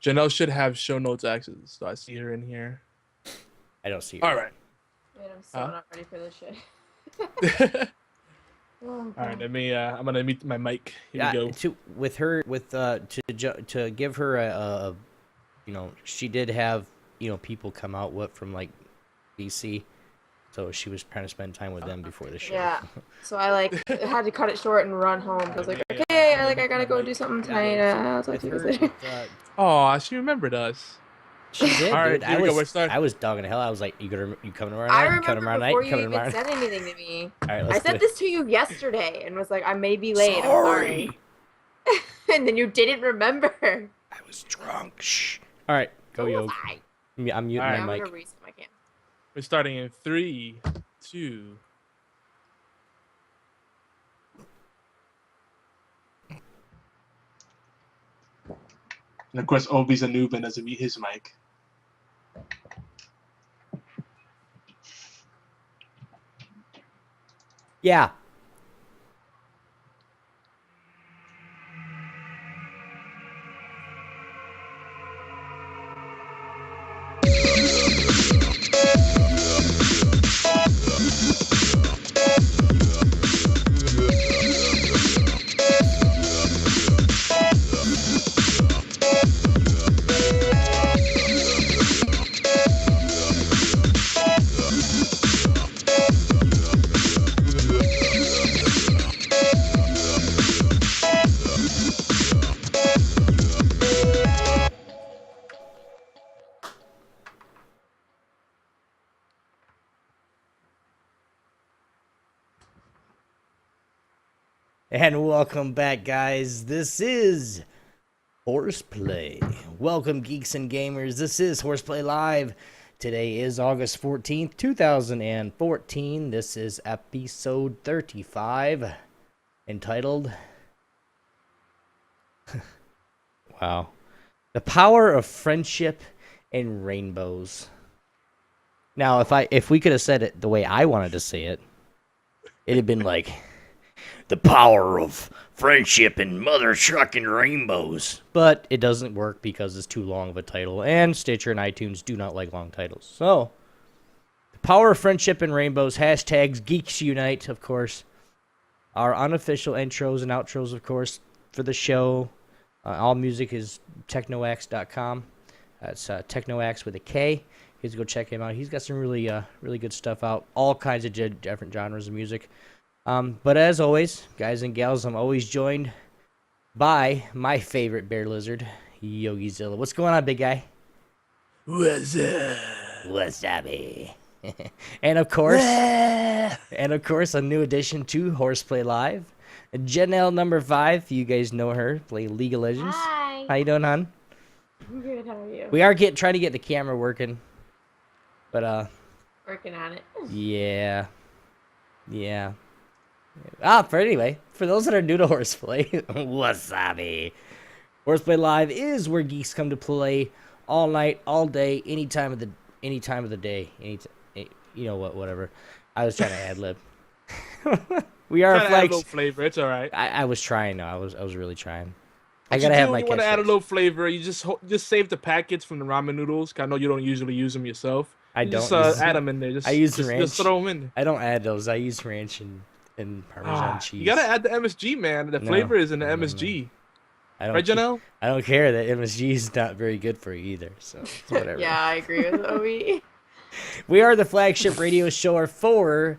Janelle should have show notes access, so I see her in here. I don't see her. All right. Wait, I'm still not ready for this shit. All right, let me. I'm gonna mute my mic. Here we go. To give her a she did have people come out from like BC, so she was trying to spend time with them before the show. Yeah. So I had to cut it short and run home. I was like, okay, I gotta go do something tonight. I'll talk to you guys later. Oh, she remembered us. She did, all dude. Right, I was dogging hell. I was like, you coming tomorrow night? I remember before you even said anything to me. All right, I said this to you yesterday and was like, I may be late. Sorry. I'm sorry. And then you didn't remember. I was drunk. Shh. All right, go Yog. I'm muting my mic. I'm gonna reset my camera. We're starting in 3, 2. And of course, Obi's a noob and doesn't mute his mic. Yeah. And welcome back, guys. This is HorsePLAY. Welcome, geeks and gamers. This is HorsePLAY Live. Today is August 14th, 2014. This is episode 35, entitled... wow. The Power of Friendship and Rainbows. Now, if we could have said it the way I wanted to say it, it'd have been like... The power of friendship and mother trucking rainbows. But it doesn't work because it's too long of a title, and Stitcher and iTunes do not like long titles. So, the power of friendship and rainbows, hashtags Geeks Unite, of course. Our unofficial intros and outros, of course, for the show. All music is technoax.com. That's technoax with a K. You guys go check him out. He's got some really good stuff out. All kinds of different genres of music. But as always, guys and gals, I'm always joined by my favorite bear lizard, YogiZilla. What's going on, big guy? What's up? What's up, and of course, a new addition to HorsePLAY Live, Janelle number 5. You guys know her, play League of Legends. Hi. How you doing, hon? I'm good. How are you? We are trying to get the camera working, but working on it. Yeah. Anyway, for those that are new to HorsePLAY, wasabi. HorsePLAY Live is where geeks come to play all night, all day, any time of the day. Whatever. I was trying to ad lib. We are a flagship. Add a little flavor. It's all right. I was trying. No, I was really trying. I gotta have my. You want to add a little flavor? You just save the packets from the ramen noodles. I know you don't usually use them yourself. I don't. Just add them in there. I use ranch. Just throw them in. I don't add those. I use ranch and Parmesan cheese. You gotta add the MSG, man. The flavor is in the MSG. Right, Janelle? I don't care that MSG is not very good for you either. So it's whatever. Yeah, I agree with Obi. We are the flagship radio show for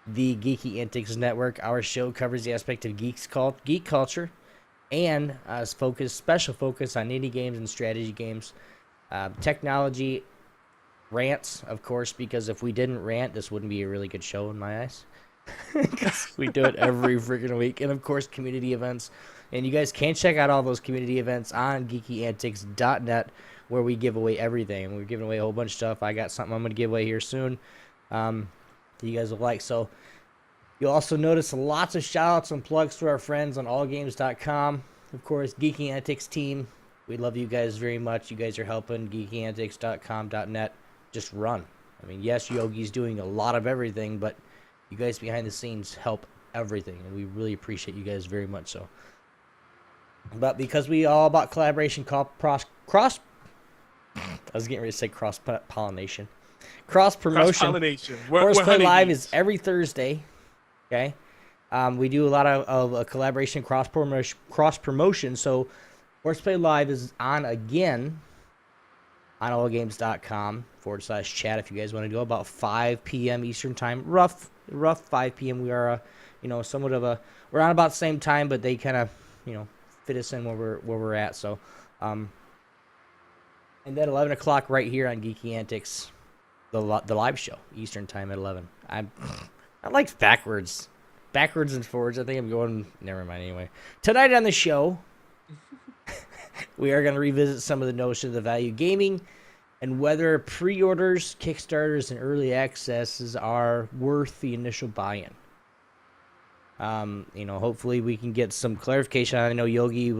the Geeky Antics Network. Our show covers the aspect of geek culture, and special focus on indie games and strategy games, technology, rants, of course, because if we didn't rant, this wouldn't be a really good show in my eyes. Because we do it every freaking week. And of course, community events. And you guys can check out all those community events on geekyantics.net, where we give away everything. We're giving away a whole bunch of stuff. I got something I'm going to give away here soon that you guys will like. So you'll also notice lots of shout outs and plugs to our friends on allgames.com. Of course, Geeky Antics team. We love you guys very much. You guys are helping geekyantics.com.net just run. I mean, yes, Yogi's doing a lot of everything, but you guys behind the scenes help everything, and we really appreciate you guys very much. So But because we all about collaboration, cross. I was getting ready to say cross pollination, cross promotion. Cross pollination. HorsePLAY Live is every Thursday. Okay, we do a lot of a collaboration, cross promotion. So HorsePLAY Live is on again on allgames.com/chat if you guys want to go about 5 p.m. Eastern time, rough 5 p.m. We are somewhat of a, we're on about the same time, but they kind of fit us in where we're at. So and then 11 o'clock right here on Geeky Antics, the live show Eastern time at 11. I like backwards and forwards. I think I'm going, never mind. Anyway, tonight on the show we are going to revisit some of the notions of value gaming and whether pre-orders, Kickstarters, and early accesses are worth the initial buy-in. Hopefully we can get some clarification. I know Yogi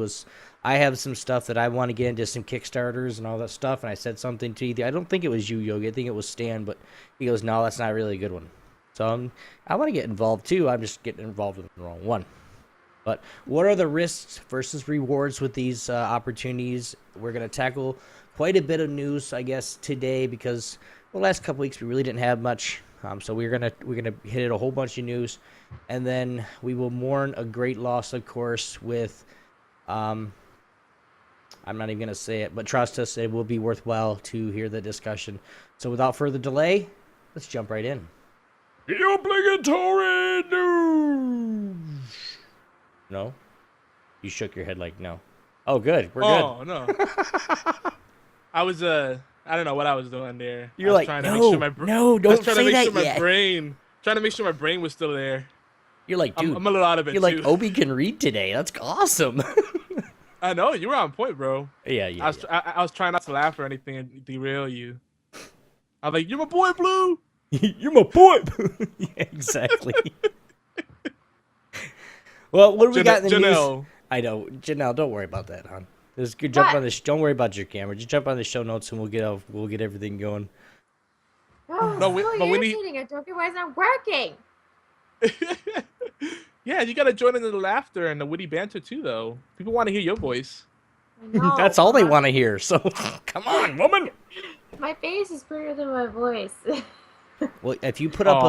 I have some stuff that I want to get into, some Kickstarters and all that stuff, and I said something to you. I don't think it was you, Yogi. I think it was Stan, but he goes, no, that's not really a good one. So I want to get involved too. I'm just getting involved with the wrong one. But what are the risks versus rewards with these opportunities? We're going to tackle quite a bit of news, I guess, today because the last couple weeks we really didn't have much. So we're gonna hit a whole bunch of news, and then we will mourn a great loss, of course, with I'm not even gonna say it, but trust us, it will be worthwhile to hear the discussion. So without further delay, let's jump right in. The obligatory news. No? You shook your head like no. Oh, good. We're good. Oh, no. I was, I don't know what I was doing there. You're like, trying no, to make sure don't say that yet. Trying to make sure my brain was still there. You're like, dude. I'm a little out of it, You're like, Obi can read today. That's awesome. I know. You were on point, bro. Yeah. I was trying not to laugh or anything and derail you. I was like, you're my boy, Blue. You're my boy. Yeah, exactly. Well, what do we got in the news? I know, Janelle. Don't worry about that, hon. Just jump on this. Don't worry about your camera. Just jump on the show notes, and we'll get everything going. Oh, No, so but we need. irritating. I don't get why it's not working. Yeah, you gotta join in the laughter and the witty banter too, though. People want to hear your voice. I know, That's all they want to hear. So, come on, woman. My face is prettier than my voice. Well, if you put up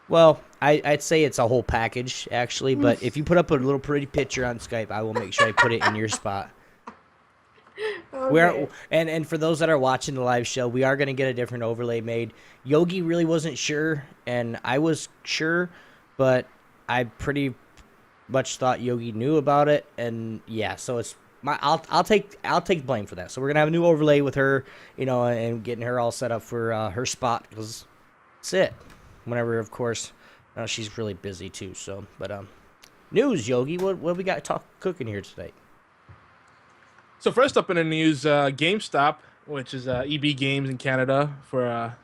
well, I'd say it's a whole package actually, but if you put up a little pretty picture on Skype, I will make sure I put it in your spot. Okay. And for those that are watching the live show, we are going to get a different overlay made. Yogi really wasn't sure, and I was sure, but I pretty much thought Yogi knew about it, and yeah, so it's I'll take blame for that. So we're gonna have a new overlay with her, and getting her all set up for her spot because that's it. Whenever, of course, she's really busy too. So, but news, Yogi, what we got cooking here today? So first up in the news, GameStop, which is EB Games in Canada for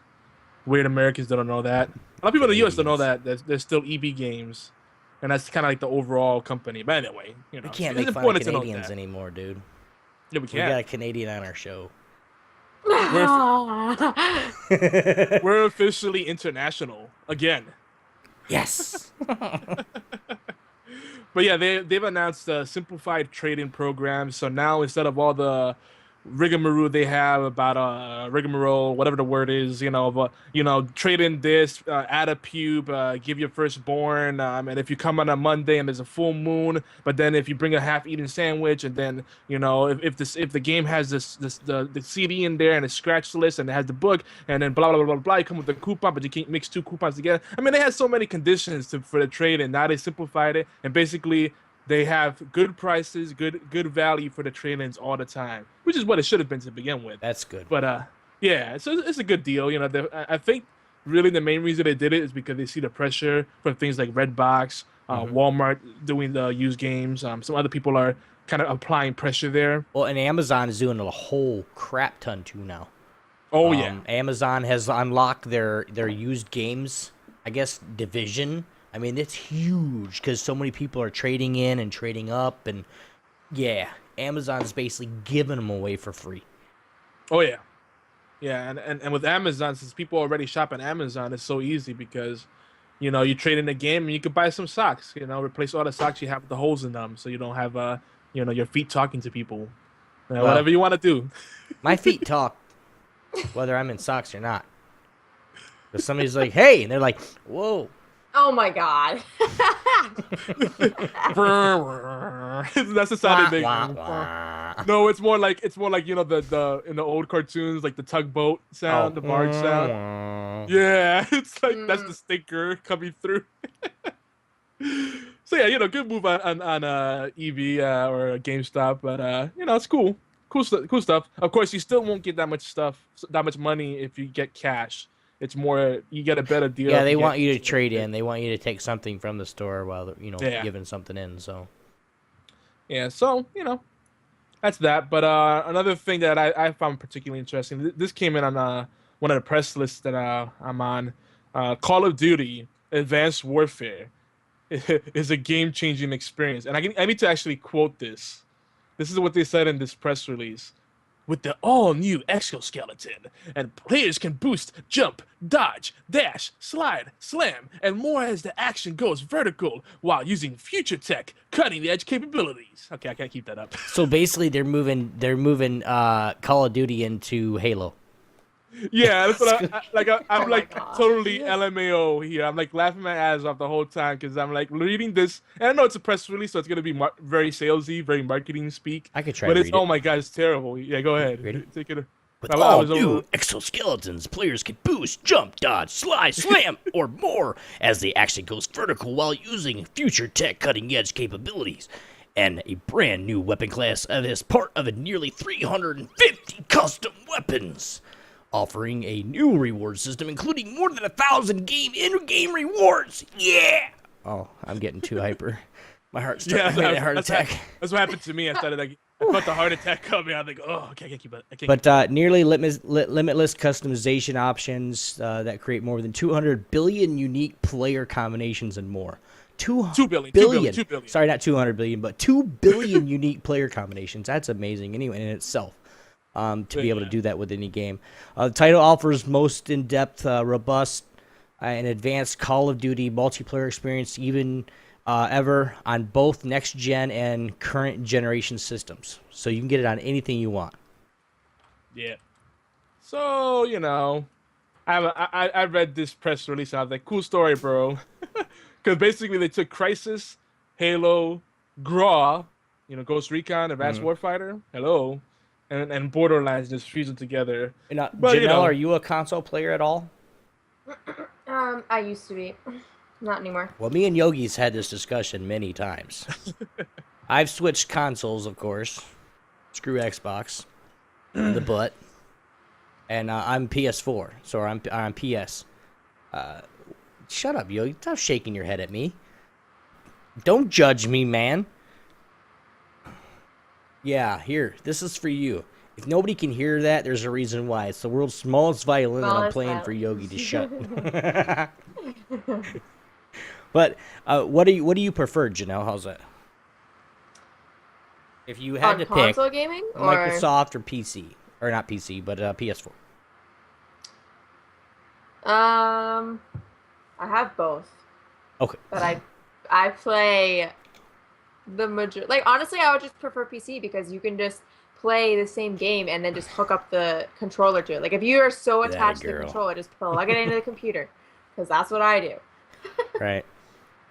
weird Americans that don't know that. A lot of people in the US don't know that there's still EB Games. And that's kind of like the overall company. But anyway, we can't make fun of Canadians anymore, dude. Yeah, we can't. We got a Canadian on our show. We're officially international again. Yes. But yeah, they've announced a simplified trading program. So now instead of all the rigmarole they have about rigmarole, whatever the word is, trade in this, add a pube, give your firstborn, and if you come on a Monday and there's a full moon, but then if you bring a half-eaten sandwich, and then if the game has the CD in there and a scratch list and it has the book, and then blah blah blah blah blah, you come with a coupon, but you can't mix two coupons together. I mean, they had so many conditions for the trade, and now they simplified it, and basically they have good prices, good value for the trade-ins all the time, which is what it should have been to begin with. That's good. But yeah, so it's a good deal. I think really the main reason they did it is because they see the pressure from things like Redbox, Walmart doing the used games. Some other people are kind of applying pressure there. Well, and Amazon is doing a whole crap ton too now. Oh yeah, Amazon has unlocked their used games, I guess, division. I mean, it's huge because so many people are trading in and trading up, and yeah, Amazon's basically giving them away for free. Oh yeah, yeah, and with Amazon, since people already shop on Amazon, it's so easy because you trade in the game and you could buy some socks. Replace all the socks you have with the holes in them, so you don't have your feet talking to people. Well, Whatever you want to do. My feet talk, whether I'm in socks or not. If somebody's like, "Hey," and they're like, "Whoa." Oh my god. That's the sound it makes. Wah, wah. No, it's more like the in the old cartoons, like the tugboat sound, the barge sound. Yeah, it's like that's the stinker coming through. So yeah, good move on EV or GameStop, but it's cool, cool stuff. Of course, you still won't get that much money if you get cash. It's more you get a better deal. Yeah, they want you to trade in. They want you to take something from the store while Yeah. giving something in. So yeah, so that's that. But another thing that I found particularly interesting. This came in on one of the press lists that I'm on. Call of Duty Advanced Warfare is a game-changing experience, and I need to actually quote this. This is what they said in this press release. With the all-new exoskeleton, and players can boost, jump, dodge, dash, slide, slam, and more as the action goes vertical while using future tech, cutting-edge capabilities. Okay, I can't keep that up. So basically, they're moving Call of Duty into Halo. Yeah, that's what I'm my God. totally LMAO here. I'm like laughing my ass off the whole time because I'm like reading this, and I know it's a press release, so it's gonna be very salesy, very marketing speak. I could try but to it's read it. oh my god, it's terrible. Yeah, go ahead. Ready? Take it. With I all was new over- exoskeletons, players can boost, jump, dodge, slide, slam, or more as the action goes vertical while using future tech cutting-edge capabilities. And a brand new weapon class as part of a nearly 350 custom weapons, offering a new reward system including more than 1,000 in-game rewards. Yeah! Oh, I'm getting too hyper. My heart's starting to get a heart attack. That's what happened to me. I felt the heart attack coming. I was like, oh, okay, I can't keep it. But nearly limitless customization options that create more than 200 billion unique player combinations and more. 2 billion. billion. 2 billion. Sorry, not 200 billion, but 2 billion unique player combinations. That's amazing anyway in itself. To be able to do that with any game. The title offers most in-depth, robust, and advanced Call of Duty multiplayer experience ever on both next-gen and current generation systems. So you can get it on anything you want. Yeah. So, I read this press release and I was like, cool story, bro. Because basically they took Crysis, Halo, GRAW, Ghost Recon, Advanced Warfighter, hello, and Borderlands, just fused them together. And, But, Janelle, are you a console player at all? I used to be. Not anymore. Well, me and Yogi's had this discussion many times. I've switched consoles, of course. Screw Xbox. The butt. And I'm PS4, so I'm PS. Shut up, Yogi. Stop shaking your head at me. Don't judge me, man. Yeah, here. This is for you. If nobody can hear that, there's a reason why. It's the world's smallest violin that I'm playing for Yogi to shut. But what do you prefer, Janelle? How's that? If you had to pick console gaming or Microsoft or PC, or not PC, but PS4. I have both. Okay. But I play the major. Like honestly, I would just prefer PC because you can just play the same game and then just hook up the controller to it. Like if you are so That attached to the girl. controller, just plug it into the computer because that's what I do. Right.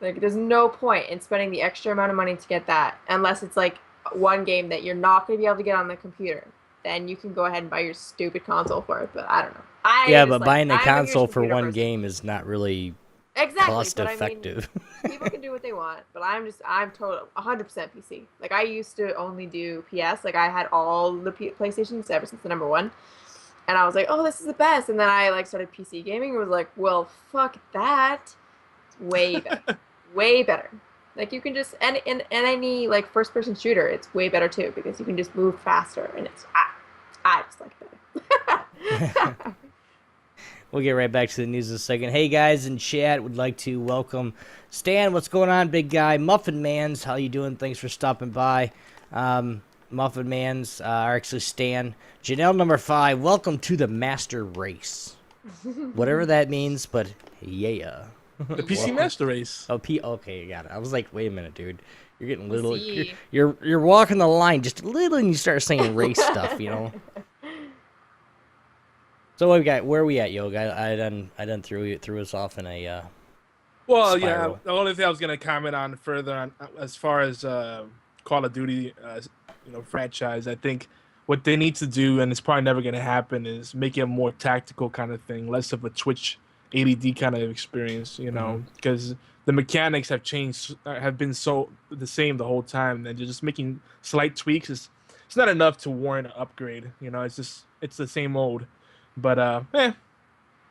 Like there's no point in spending the extra amount of money to get that unless it's like one game that you're not going to be able to get on the computer. Then you can go ahead and buy your stupid console for it. But I don't know. But buying a console for one game is not really exactly cost but effective. I mean, people can do what they want, but I'm total 100% PC. Like I used to only do PS. Like I had all the PlayStations ever since the number one, and I was like, oh, this is the best. And then I like started PC gaming and was like, well, fuck that. It's way better, way better. Like you can just and in any like first person shooter, it's way better too because you can just move faster and it's I just like it better. We'll get right back to the news in a second. Hey guys in chat, would like to welcome Stan. What's going on, big guy? Muffin Mans, how you doing? Thanks for stopping by. Muffin Mans, are actually Stan. Janelle number 5, welcome to the master race. Whatever that means, but yeah. The PC Master Race. Oh, okay, got it. I was like, wait a minute, dude. You're getting little. See. You're walking the line just a little, and you start saying race stuff, you know. So what we got? Where are we at, Yoga? I done threw us off in a. Well, spiral. yeah. The only thing I was gonna comment on further on as far as Call of Duty, franchise, I think what they need to do, and it's probably never gonna happen, is make it a more tactical kind of thing, less of a Twitch ADD kind of experience, because the mechanics have changed, have been so the same the whole time, and just making slight tweaks it's not enough to warrant an upgrade. It's the same old. But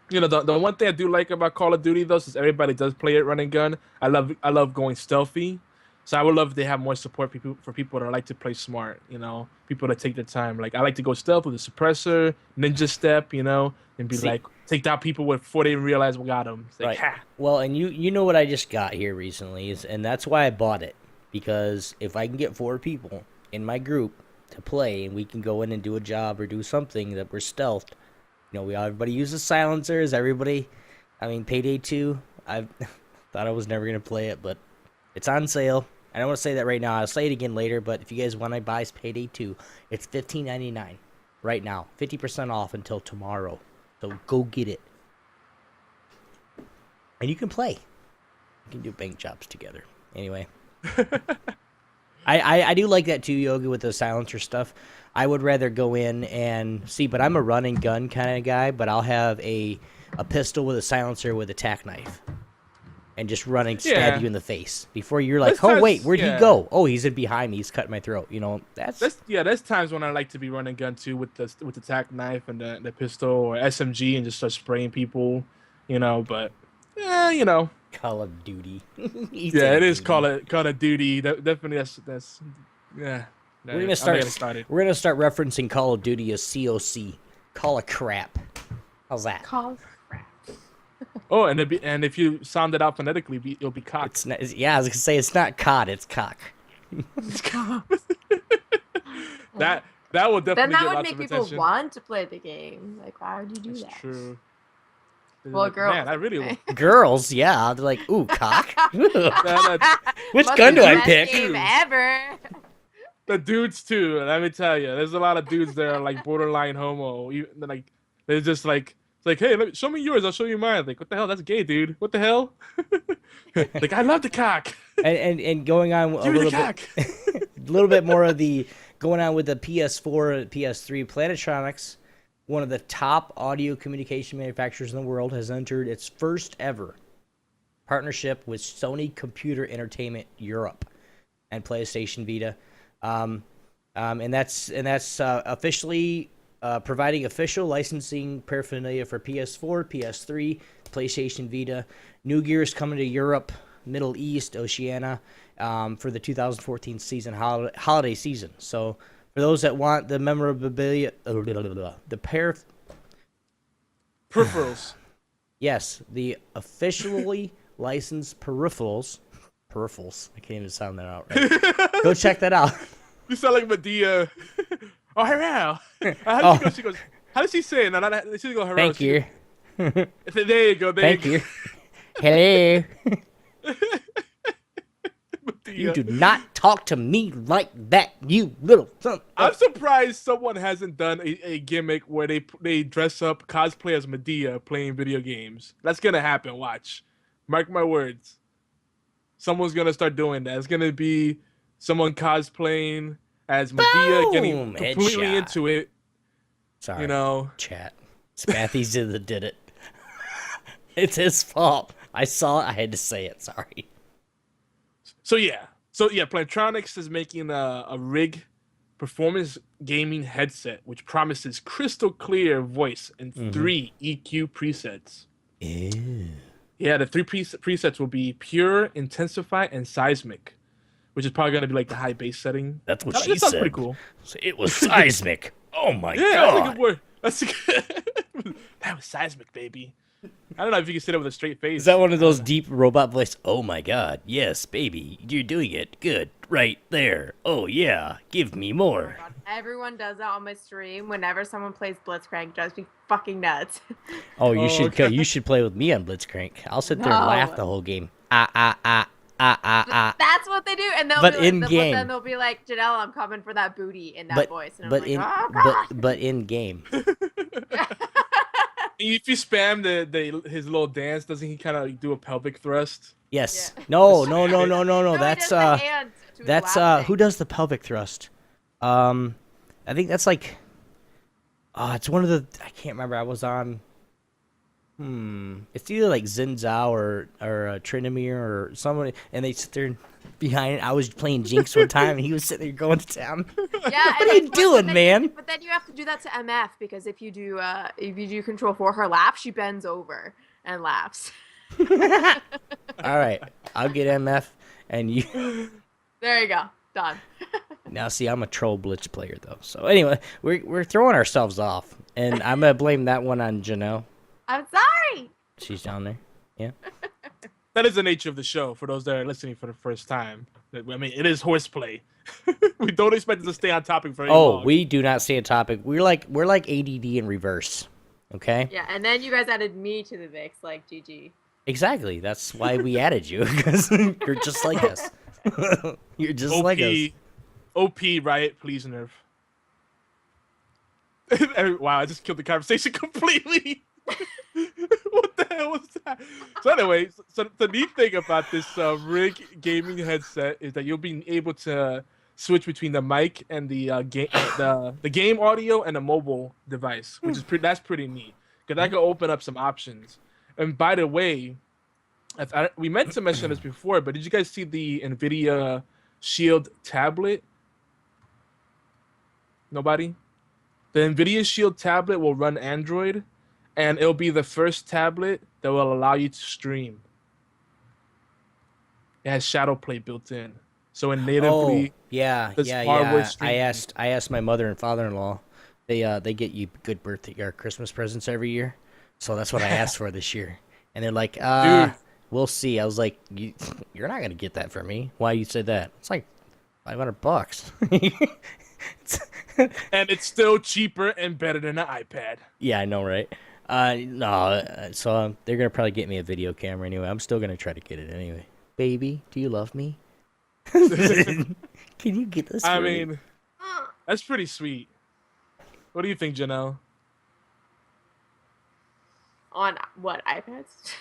the one thing I do like about Call of Duty though, since everybody does play it run and gun, I love going stealthy. So I would love if they have more support for people that like to play smart, people that take their time. Like I like to go stealth with a suppressor, ninja step, and be like take down people before they even realize we got them. It's like, Right. ha. Well, and you know what I just got here recently and that's why I bought it, because if I can get 4 people in my group to play and we can go in and do a job or do something that we're stealthed, everybody uses silencers. Everybody, Payday 2. I thought I was never gonna play it, but it's on sale. I don't want to say that right now. I'll say it again later. But if you guys want to buy Payday 2, it's $15.99 right now, 50% off until tomorrow. So go get it. And you can play. You can do bank jobs together. Anyway. I do like that too, Yogi, with the silencer stuff. I would rather go in and see, but I'm a run and gun kind of guy, but I'll have a pistol with a silencer with a tack knife. And just run and stab you in the face. Before you're like, wait, where'd he go? Oh, he's in behind me. He's cutting my throat. There's times when I like to be running gun too with the tack knife and the pistol or SMG and just start spraying people, but Call of Duty. Yeah, it is Call of Duty. Definitely that's yeah. We're gonna start referencing Call of Duty as COC. Call of crap. How's that? Call of crap. Oh, and if you sound it out phonetically, it'll be cock. I was gonna say it's not cod, it's cock. It's cock. that will definitely then that get would lots make of people attention. want to play the game. Like, why would you do that? True. Well, girls. Man, I really Girls, yeah, they're like, ooh, cock. Which Must gun be do the I best pick? game ever. The dudes too. Let me tell you, there's a lot of dudes that are like borderline homo. They're just like, it's like, hey, show me yours. I'll show you mine. Like, what the hell? That's gay, dude. What the hell? Like, I love the cock. And going on a little bit more of the going on with the PS4 and PS3, Plantronics, one of the top audio communication manufacturers in the world, has entered its first ever partnership with Sony Computer Entertainment Europe and PlayStation Vita, and that's officially providing official licensing paraphernalia for PS4, PS3, PlayStation Vita. New gear is coming to Europe, Middle East, Oceania, for the 2014 holiday season. So for those that want the memorabilia, the peripherals. Yes, the officially licensed peripherals. I can't even sound that out right. Go check that out. You sound like Medea. Oh, hello. She goes, how does she say it? No, she goes, hello. Thank you. There you go. Thank you. Hello. Medea. You do not talk to me like that, you little son. I'm surprised someone hasn't done a gimmick where they dress up, cosplay as Medea playing video games. That's going to happen. Watch. Mark my words. Someone's going to start doing that. It's going to be someone cosplaying as Medea, getting completely into it. Sorry. Chat. Smathy's did it. It's his fault. I saw it. I had to say it. Sorry. So yeah, Plantronics is making a RIG performance gaming headset, which promises crystal clear voice and 3 EQ presets. Ew. Yeah, the 3 presets will be pure, intensify, and seismic, which is probably going to be like the high bass setting. That's what she said. Sounds pretty cool. So it was seismic. Oh my god. Yeah, that's a good word. That was seismic, baby. I don't know if you can sit it with a straight face. Is that one of those deep robot voice? Oh my god, yes, baby, you're doing it. Good, right there. Oh yeah, give me more. God, everyone does that on my stream. Whenever someone plays Blitzcrank, it drives me fucking nuts. Oh, you Oh, should okay. you should play with me on Blitzcrank. I'll sit there and laugh No. the whole game. Ah ah ah ah ah ah. That's what they do, and they'll But be like, in but game. then they'll be like, Janelle, I'm coming for that booty in that But voice, and I'm but like, in oh god. but in game. If you spam his little dance, doesn't he kind of do a pelvic thrust? Yes. Yeah. No. No. No, he That's does the hand to his that's lap who thing. does the pelvic thrust? I think that's like. It's one of the I can't remember. I was on. It's either like Xin Zhao or Trinomir or someone, and they sit there behind it. I was playing Jinx one time, and he was sitting there going to town. Yeah, What are you doing, then man? But then you have to do that to MF because if you do control for her lap, she bends over and laughs. All right, I'll get MF, and you. There you go, done. Now, see, I'm a troll Blitz player though. So anyway, we're throwing ourselves off, and I'm gonna blame that one on Janelle. I'm sorry. She's down there. Yeah. That is the nature of the show. For those that are listening for the first time, I mean, it is horseplay. We don't expect it to stay on topic for very long. We do not stay on topic. We're like ADD in reverse. Okay. Yeah, and then you guys added me to the mix, like GG. Exactly. That's why we added you, because you're just like us. You're just OP, like us. OP, Riot, please nerf. Wow, I just killed the conversation completely. What the hell was that? So anyway, so the neat thing about this Rig gaming headset is that you'll be able to switch between the mic and the game audio and a mobile device, which is that's pretty neat because that could open up some options. And by the way, we meant to mention this before, but did you guys see the NVIDIA Shield tablet? Nobody? The NVIDIA Shield tablet will run Android, and it'll be the first tablet that will allow you to stream. It has Shadow Play built in, so it natively. Yeah. hardware streaming. I asked my mother and father-in-law. They get you good birthday or Christmas presents every year, so that's what I asked for this year. And they're like, Dude. we'll see. I was like, you're not gonna get that for me. Why you said that? It's like $500. And it's still cheaper and better than an iPad. Yeah, I know, right? No, so they're gonna probably get me a video camera anyway. I'm still gonna try to get it anyway. Baby, do you love me? Can you get this? I for me? mean, that's pretty sweet. What do you think, Janelle? On what, iPads?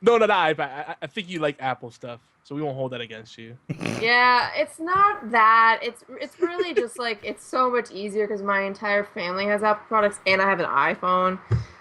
No, not iPad. I think you like Apple stuff, so we won't hold that against you. Yeah, it's not that. It's really just like it's so much easier because my entire family has Apple products and I have an iPhone.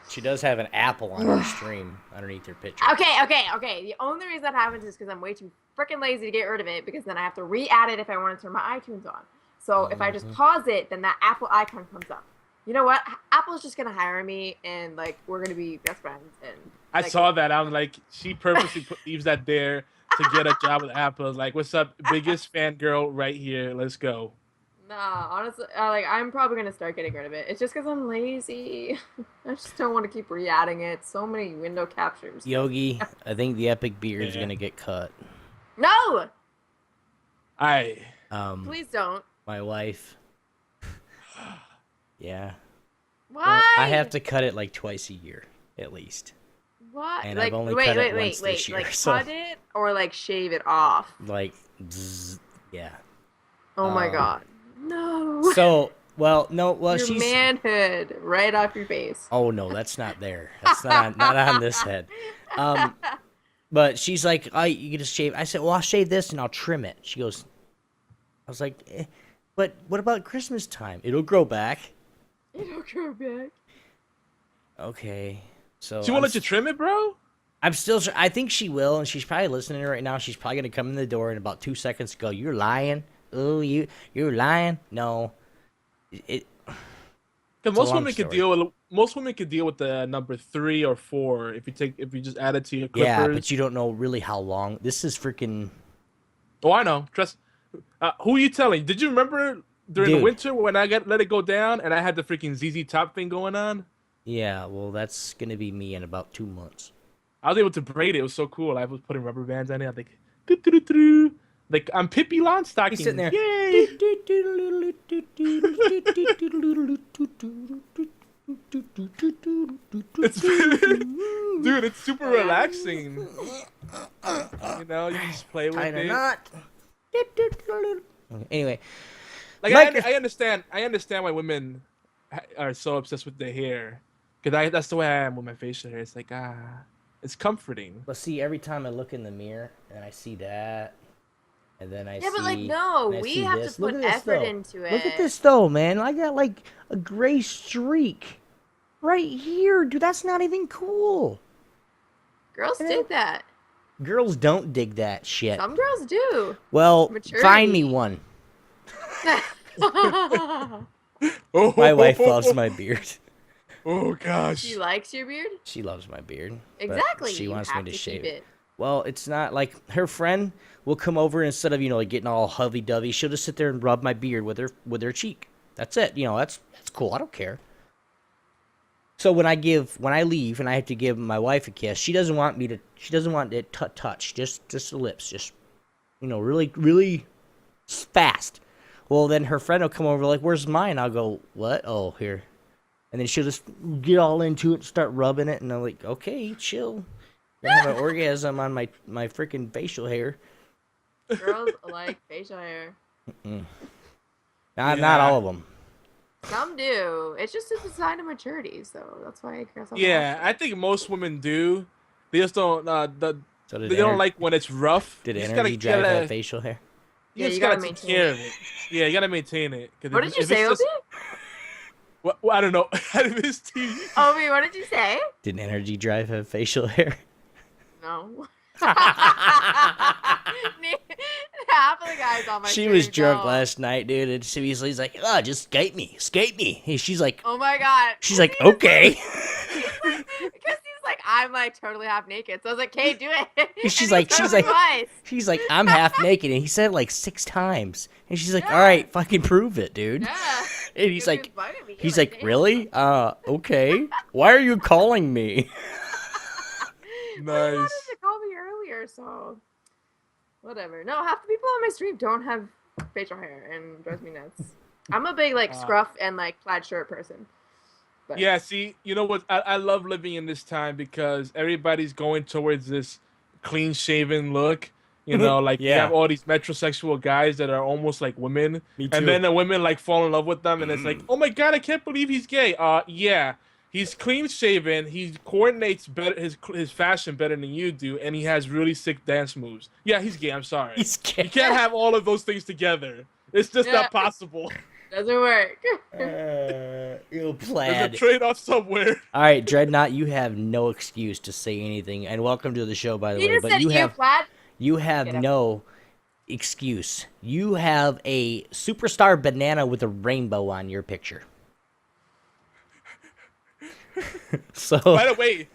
She does have an apple on her stream underneath her picture. Okay. The only reason that happens is because I'm way too freaking lazy to get rid of it because then I have to re-add it if I want to turn my iTunes on. So if I just pause it, then that Apple icon comes up. You know what? Apple's just gonna hire me and like we're gonna be best friends. And I like, saw that. I was like, she purposely leaves that there to get a job with Apple. I was like, what's up, biggest fangirl right here? Let's go. Nah, honestly, like I'm probably gonna start getting rid of it. It's just because I'm lazy. I just don't want to keep re-adding it. So many window captures. Yogi, I think the epic beard is Yeah. gonna get cut. No, please don't. My wife. Yeah. Why? Well, I have to cut it like twice a year, at least. What? And like, I've only wait, cut it wait, once wait, this year, like so- cut it or like shave it off? Like, yeah. Oh my Um, god. No. So, well, no, well, Your she's. manhood right off your face. Oh no, that's not there. That's not on this head. But she's like, "Oh, you can just shave." I said, "Well, I'll shave this and I'll trim it." She goes, "I was like, but what about Christmas time? It'll grow back." It'll grow back. Okay, so She won't let you trim it, bro? I'm still. I think she will, and she's probably listening right now. She's probably gonna come in the door in about 2 seconds. And go, "You're lying. Oh, you're lying." No, it. Because a most long women could story. most women could deal with the number 3 or 4 if you just add it to your clippers. Yeah, but you don't know really how long. This is freaking. Oh, I know. Trust. Who are you telling? Did you remember during the Dude. winter when I let it go down and I had the freaking ZZ Top thing going on? Yeah, well, that's gonna be me in about 2 months. I was able to braid it. It was so cool. I was putting rubber bands on it. I was like, doo, doo, doo, doo. Like I'm Pippi He's sitting Longstocking. there. Yay! It's dude, it's super relaxing. You know, you just play with Kinda it. not. Anyway, Like Mike- I understand. I understand why women are so obsessed with their hair. Cause that's the way I am with my facial hair. It's like it's comforting. but see, every time I look in the mirror and I see that, and then I Yeah, see. but like no, and I we see have this. to Look put at this, effort though. into it. Look at this though, man. I got like a gray streak right here, dude. That's not even cool. Girls dig that. Girls don't dig that shit. Some girls do. Well, find me Maturity. one. Oh, My wife loves my beard. Oh gosh. She likes your beard. She loves my beard. but Exactly. She you wants have me to keep shave it. Well, it's not like her friend will come over instead of like getting all hovey-dovey. She'll just sit there and rub my beard with her cheek. That's it. That's cool. I don't care. So when I leave and I have to give my wife a kiss, she doesn't want it touch, just the lips, just really really fast. Well, then her friend will come over like, "Where's mine?" I'll go, "What? Oh, here." And then she'll just get all into it and start rubbing it, and I'm like, "Okay, chill." I have an orgasm on my freaking facial hair. Girls like facial hair. Not all of them. Some do. It's just a sign of maturity, so that's why girls. Yeah, I think most women do. They just don't. So They don't like when it's rough. Did You just energy drive that facial hair? You Yeah, just you gotta gotta take maintain care it. of it. Yeah, you gotta maintain it. 'Cause What did you say, Obi? Well, I don't know. I missed you. Obi, what did you say? Did energy drive have facial hair? No. Half of the guys on my She stream was drunk don't. last night, dude, and he's like, "Oh, just skate me." And she's like, Oh my god. "Okay." Because he's like, I'm like totally half naked. So I was like, "Okay, do it." She's And he like, totally was. She's like, "I'm half naked," and he said it like 6 times, and she's like, Yeah. "All right, fucking prove it, dude." Yeah. And he's He like, was bugging me. he's like, damn. "Really? Okay. Why are you calling me?" He Nice. wanted to call me earlier, so whatever. No, half the people on my stream don't have facial hair, and it drives me nuts. I'm a big like scruff and like plaid shirt person. But Yeah, see, you know what? I love living in this time because everybody's going towards this clean shaven look. You know, like you Yeah. have all these metrosexual guys that are almost like women. Me too. And then the women like fall in love with them and it's like, oh my god, I can't believe he's gay. Yeah. He's clean shaven, he coordinates better his fashion better than you do, and he has really sick dance moves. Yeah, he's gay, I'm sorry. He's gay. You can't have all of those things together. It's just Yeah. not possible. doesn't work. You There's a plaid. trade-off somewhere. All right, Dreadnought, you have no excuse to say anything, and welcome to the show, by the He way. just But said plaid. you have Get up. no excuse. You have a superstar banana with a rainbow on your picture. So By the way,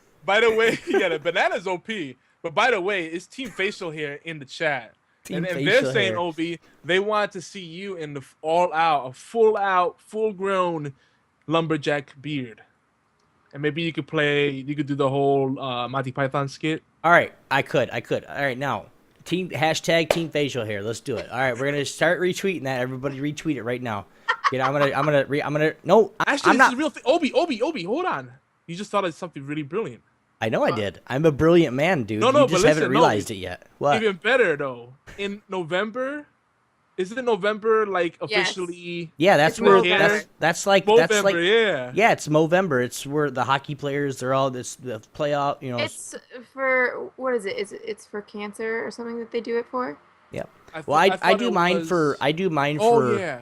yeah, the banana's OP. But by the way, it's Team Facial here in the chat. Team and Facial they're saying, hair. Obi, they want to see you in the all-out, full-grown lumberjack beard. And maybe you could do the whole Monty Python skit. all right, I could. All right, now hashtag Team Facial Hair. Let's do it. All right, we're gonna start retweeting that. Everybody retweet it right now. I'm gonna. No, Actually, I'm this not. is a real thing. Obi, hold on. You just thought of something really brilliant. I know I did. I'm a brilliant man, dude. No, You but just listen, haven't no. realized it yet. What? Even better though. In November, is it November? Like Yes. officially? Yeah, that's It's where Movember. that's like Movember, yeah. yeah, it's Movember. It's where the hockey players they're all the playoff. It's for what is it? It's for cancer or something that they do it for. Yeah. I Well, thought I do it mine was- for I do mine Oh for yeah.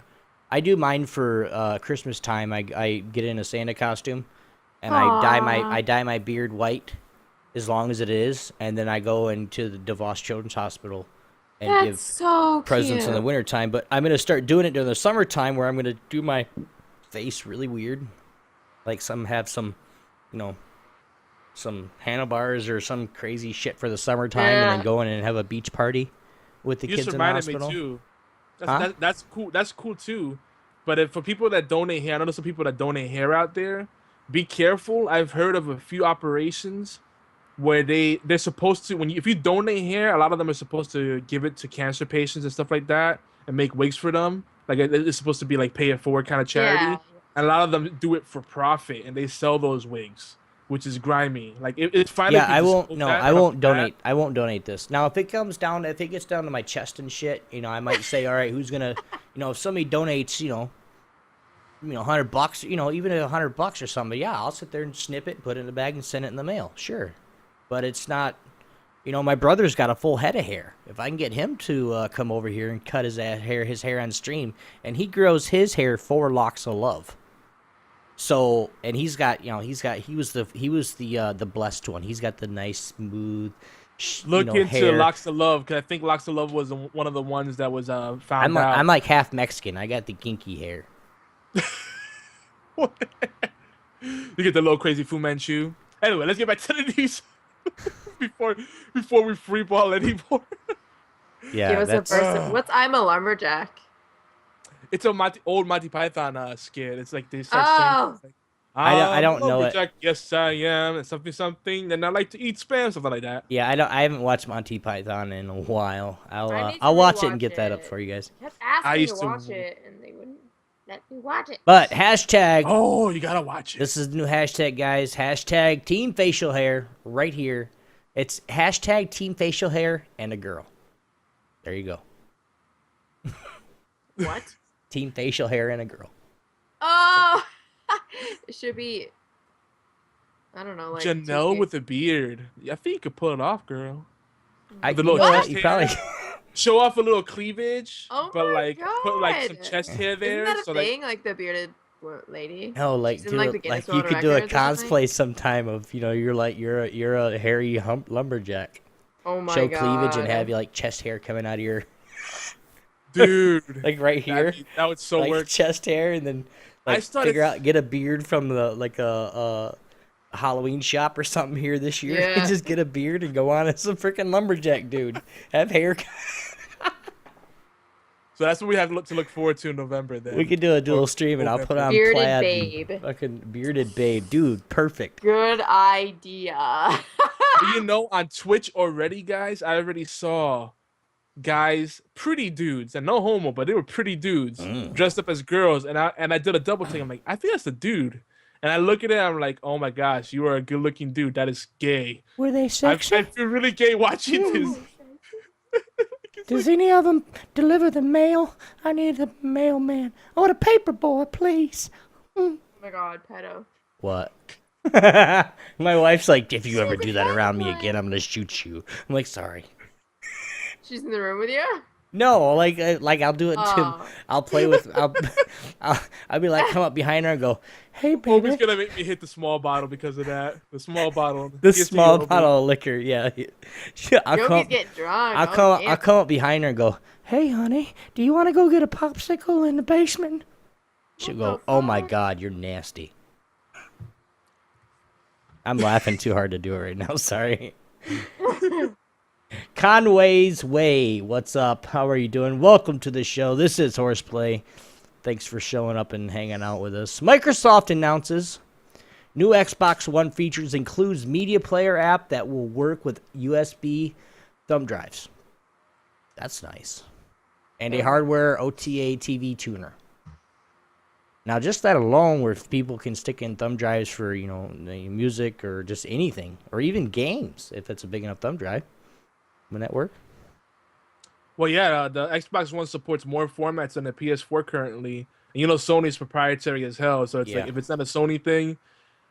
I do mine for Christmas time. I get in a Santa costume, and I dye my beard white, as long as it is, and then I go into the DeVos Children's Hospital, and That's give so presents cute. in the wintertime. But I'm gonna start doing it during the summertime, where I'm gonna do my face really weird, like have some, some handlebars or some crazy shit for the summertime, and Yeah. then go in and have a beach party with the You kids just in the reminded me hospital. too. Huh? That's cool. That's cool too. But if for people that donate hair, I know there's some people that donate hair out there. be careful. I've heard of a few operations where they're supposed to if you donate hair, a lot of them are supposed to give it to cancer patients and stuff like that and make wigs for them. Like it's supposed to be like pay it forward kind of Yeah. charity. And a lot of them do it for profit and they sell those wigs, which is grimy. Like it's fine Yeah, if you I won't. disclose No, that I right off won't the bat. donate. I won't donate this. Now, if it gets down to my chest and shit, I might say, all right, who's gonna, if somebody donates, $100, even $100 or something, yeah, I'll sit there and snip it, put it in the bag, and send it in the mail. Sure, but it's not. My brother's got a full head of hair. If I can get him to come over here and cut his hair on stream, and he grows his hair 4 locks of love. So, and he was the blessed one. He's got the nice smooth, Look into hair. Locks of Love because I think Locks of Love was one of the ones that was found out. I'm like half Mexican. I got the kinky hair. You get the little crazy Fu Manchu. Anyway, let's get back to the news before we free ball anymore. Yeah, Give us a that's person. What's I'm a lumberjack? It's a old Monty Python skit. It's like they start Oh. saying, like, I don't know it. lumberjack, yes, I am, and something, and I like to eat spam, something like that. Yeah, I haven't watched Monty Python in a while. I need to I'll watch it and rewatch get that up it. for you guys. I kept I asking used to to- watch it, and they wouldn't let me watch it. But hashtag. Oh, you gotta watch it. This is the new hashtag, guys. Hashtag team facial hair right here. It's hashtag team facial hair and a girl. There you go. What? Team facial hair and a girl. Oh, it should be. I don't know, like Janelle two- with a beard. I think you could pull it off, girl. I The you little know what? chest You hair. probably. Show off a little cleavage, Oh but my like put like some God. chest hair there. Isn't that a so thing? Like the bearded lady. Oh, like She's in, do like, it- the Guinness like you World could do a Records or something? cosplay sometime of you're a hairy lumberjack. Oh my Show god. cleavage and have you like chest hair coming out of your Dude, like right here, that would so like work. chest hair, and then I like started- get a beard from the like a Halloween shop or something here this year. Yeah. Just get a beard and go on as a freaking lumberjack dude. Have hair. So that's what we have to look forward to in November. Then We could do a dual stream, and I'll put on Bearded plaid. babe. And fucking bearded babe, dude, perfect. Good idea. But on Twitch already, guys, I already saw guys, pretty dudes, and no homo, but they were pretty dudes dressed up as girls, and I did a double take. I'm like, I think that's a dude, and I look at it, I'm like, oh my gosh, you are a good looking dude. That is gay. Were they I sexy? feel really gay watching this. Does any of them deliver the mail? I need a mailman. I want a paper boy, please. Oh my god, pedo. What? My wife's like, if you ever do that around me again, I'm gonna shoot you. I'm like, sorry. She's in the room with you? No, like I'll do it to. Oh. I'll play with. I'll be like, come up behind her and go, hey Obi's baby. gonna make me hit the small bottle because of that. The small bottle. The Kiss you, small Obi. bottle of liquor, yeah. I'll Yogi's come, getting drunk. I'll Oh, come, damn. I'll come up behind her and go, hey honey, do you want to go get a popsicle in the basement? She'll What go, the oh my fuck? god, you're nasty. I'm laughing too hard to do it right now. Sorry. Conway's Way, what's up? How are you doing? Welcome to the show. This is Horseplay. Thanks for showing up and hanging out with us. Microsoft announces new Xbox One features includes media player app that will work with USB thumb drives. That's nice. And a hardware OTA TV tuner. Now, just that alone, where people can stick in thumb drives for, the music or just anything, or even games, if it's a big enough thumb drive. Would that work? Well, yeah, the Xbox One supports more formats than the PS4 currently. And Sony's proprietary as hell, so it's Yeah. like if it's not a Sony thing,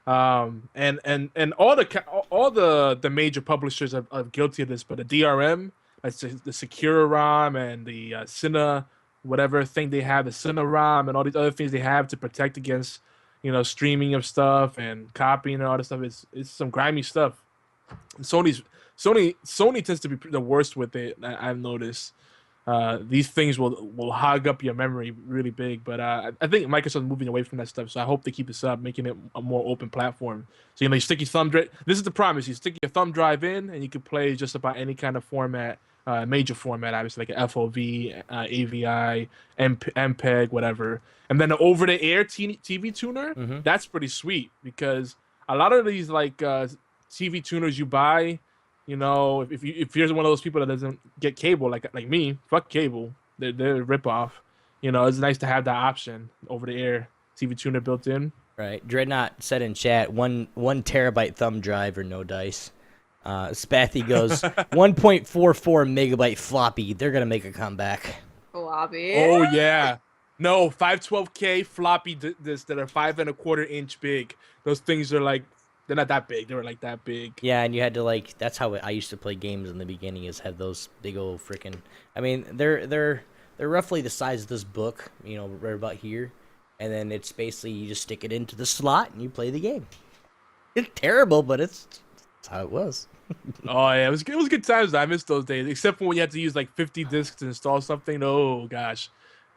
and all the major publishers are guilty of this, but the DRM, that's the Secure ROM and the Cine whatever thing they have, the Cine ROM and all these other things they have to protect against streaming of stuff and copying and all this stuff. It's some grimy stuff. And Sony tends to be the worst with it. I've noticed. These things will hog up your memory really big, but I think Microsoft's moving away from that stuff. So I hope they keep this up, making it a more open platform. So you stick your thumb drive. This is the promise: you stick your thumb drive in, and you can play just about any kind of format major format, obviously like an FOV, AVI, MPEG, whatever. And then the over-the-air TV tuner, Mm-hmm. that's pretty sweet because a lot of these like TV tuners you buy, if you're one of those people that doesn't get cable like me, fuck cable, they're a rip off. It's nice to have that option over-the-air TV tuner built in. Right. Dreadnought said in chat, one terabyte thumb drive or no dice. Spathy goes 1.44 megabyte floppy. They're gonna make a comeback. Floppy. Oh yeah, no 512K floppy disks that are 5.25 inch big. Those things are like they're not that big. They were like that big. Yeah, and you had to like. That's how I used to play games in the beginning. Is have those big old freaking. I mean, they're roughly the size of this book. Right about here, and then it's basically you just stick it into the slot and you play the game. It's terrible, but it's how it was. Oh yeah, it was good times. I miss those days, except for when you had to use like 50 discs to install something. Oh gosh,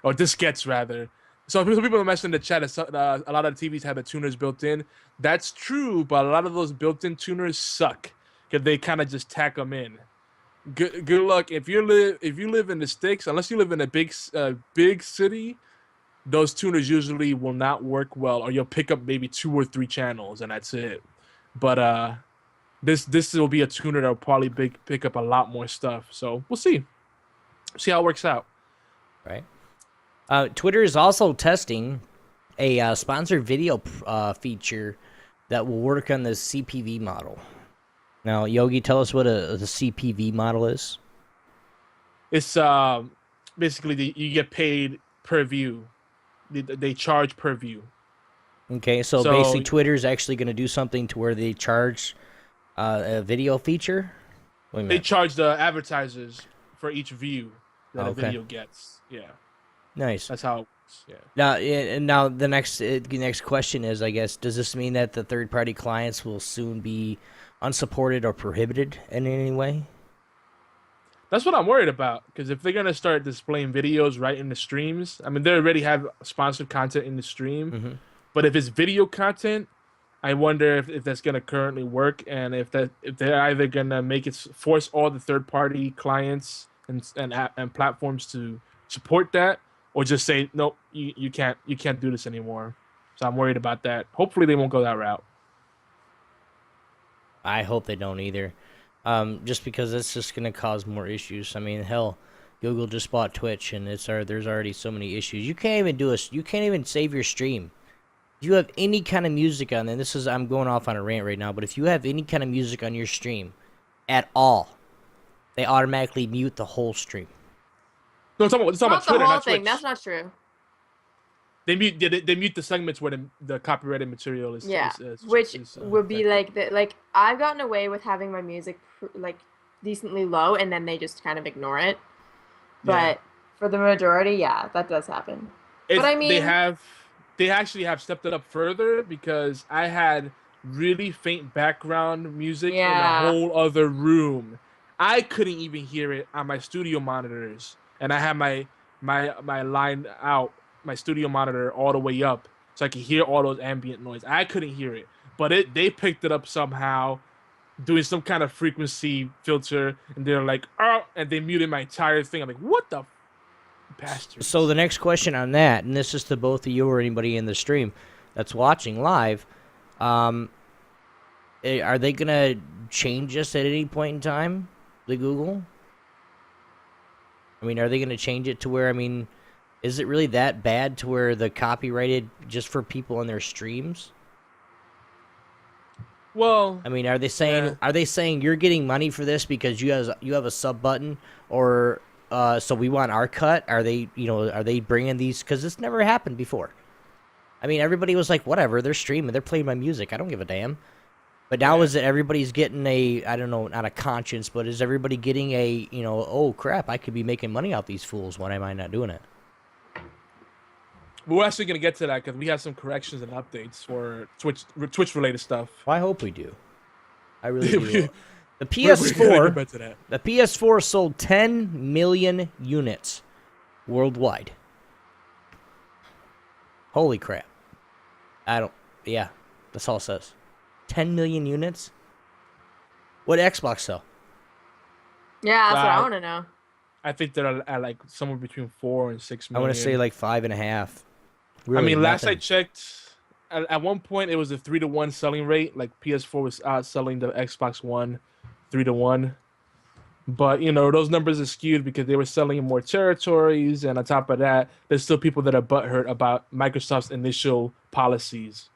or diskettes rather. So some people mentioned in the chat that a lot of the TVs have the tuners built in. That's true, but a lot of those built-in tuners suck because they kind of just tack them in. Good luck if you live in the sticks. Unless you live in a big city, those tuners usually will not work well, or you'll pick up maybe 2 or 3 channels and that's it. But this will be a tuner that will probably pick up a lot more stuff. So we'll see how it works out. Right. Twitter is also testing a sponsored video feature that will work on the CPV model. Now, Yogi, tell us what the CPV model is. It's basically you get paid per view. They charge per view. Okay, so basically Twitter is actually going to do something to where they charge a video feature. They charge the advertisers for each view that a video gets. Yeah. Nice. That's how it works. Yeah. Now the next question is, I guess, does this mean that the third-party clients will soon be unsupported or prohibited in any way? That's what I'm worried about, because if they're gonna start displaying videos right in the streams, I mean, they already have sponsored content in the stream, but if it's video content, I wonder if that's gonna currently work, and if they're either gonna make it force all the third-party clients and platforms to support that, or just say nope, you can't do this anymore. So I'm worried about that. Hopefully they won't go that route. I hope they don't either. Just because it's just going to cause more issues. I mean, hell, Google just bought Twitch, and there's already so many issues. You can't even save your stream. If you have any kind of music on, and I'm going off on a rant right now, but if you have any kind of music on your stream at all, they automatically mute the whole stream. No, it's talking about Twitter, not Twitch. That's not true. They mute the segments where the copyrighted material is. Yeah, is which would be like I've gotten away with having my music like decently low, and then they just kind of ignore it. But for the majority, yeah, that does happen. But I mean, they actually have stepped it up further, because I had really faint background music in a whole other room. I couldn't even hear it on my studio monitors, and I had my line out. My studio monitor all the way up, so I could hear all those ambient noise. I couldn't hear it, but they picked it up somehow, doing some kind of frequency filter, and they're like, oh, and they muted my entire thing. I'm like, what the bastard? So the next question on that, and this is to both of you or anybody in the stream that's watching live, are they gonna change this at any point in time? The Google? I mean, are they gonna change it to where, I mean, is it really that bad to where the copyrighted just for people on their streams? Well, I mean, are they saying you're getting money for this because you have a sub button, or so we want our cut? Are they bringing these, because it's never happened before? I mean, everybody was like, whatever, they're streaming, they're playing my music, I don't give a damn. But now is it everybody's getting I don't know, not a conscience, but is everybody getting oh crap, I could be making money off these fools, why am I not doing it? We're actually going to get to that, because we have some corrections and updates for Twitch-related stuff. Well, I hope we do. I really do. The PS4 sold 10 million units worldwide. Holy crap. That's all it says. 10 million units? What Xbox sell? Yeah, that's what I Uh, want to know. I think they're at like somewhere between 4 and 6 I want to say million. like 5.5. I Really, mean, last I nothing. checked, at one point it was a 3-to-1 selling rate. Like PS4 was outselling the Xbox One 3-to-1. But those numbers are skewed because they were selling in more territories, and on top of that, there's still people that are butthurt about Microsoft's initial policies.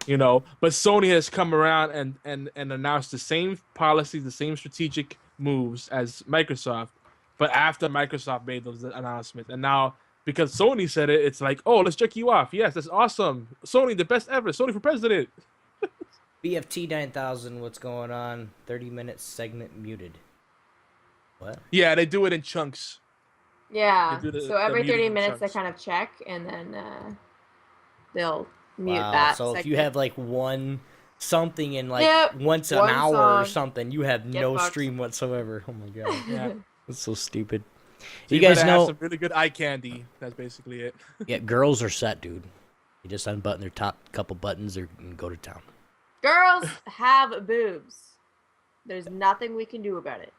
But Sony has come around and announced the same policies, the same strategic moves as Microsoft, but after Microsoft made those announcements. And now because Sony said it, it's like, oh, let's jerk you off. Yes, that's awesome. Sony, the best ever. Sony for president. BFT 9000, what's going on? 30-minute segment muted. What? Yeah, they do it in chunks. They Yeah. do So the every muting 30 in minutes they chunks. kind of check and then they'll mute Wow. that So if you segment. have like one something in like Yep. once an One hour or song. something, you have Get no fucked. stream whatsoever. Oh my god. Yeah. That's so stupid. So You you guys better have know, some really good eye candy. That's basically it. yeah, girls are set, dude. You just unbutton their top couple buttons and go to town. Girls have boobs. There's nothing we can do about it.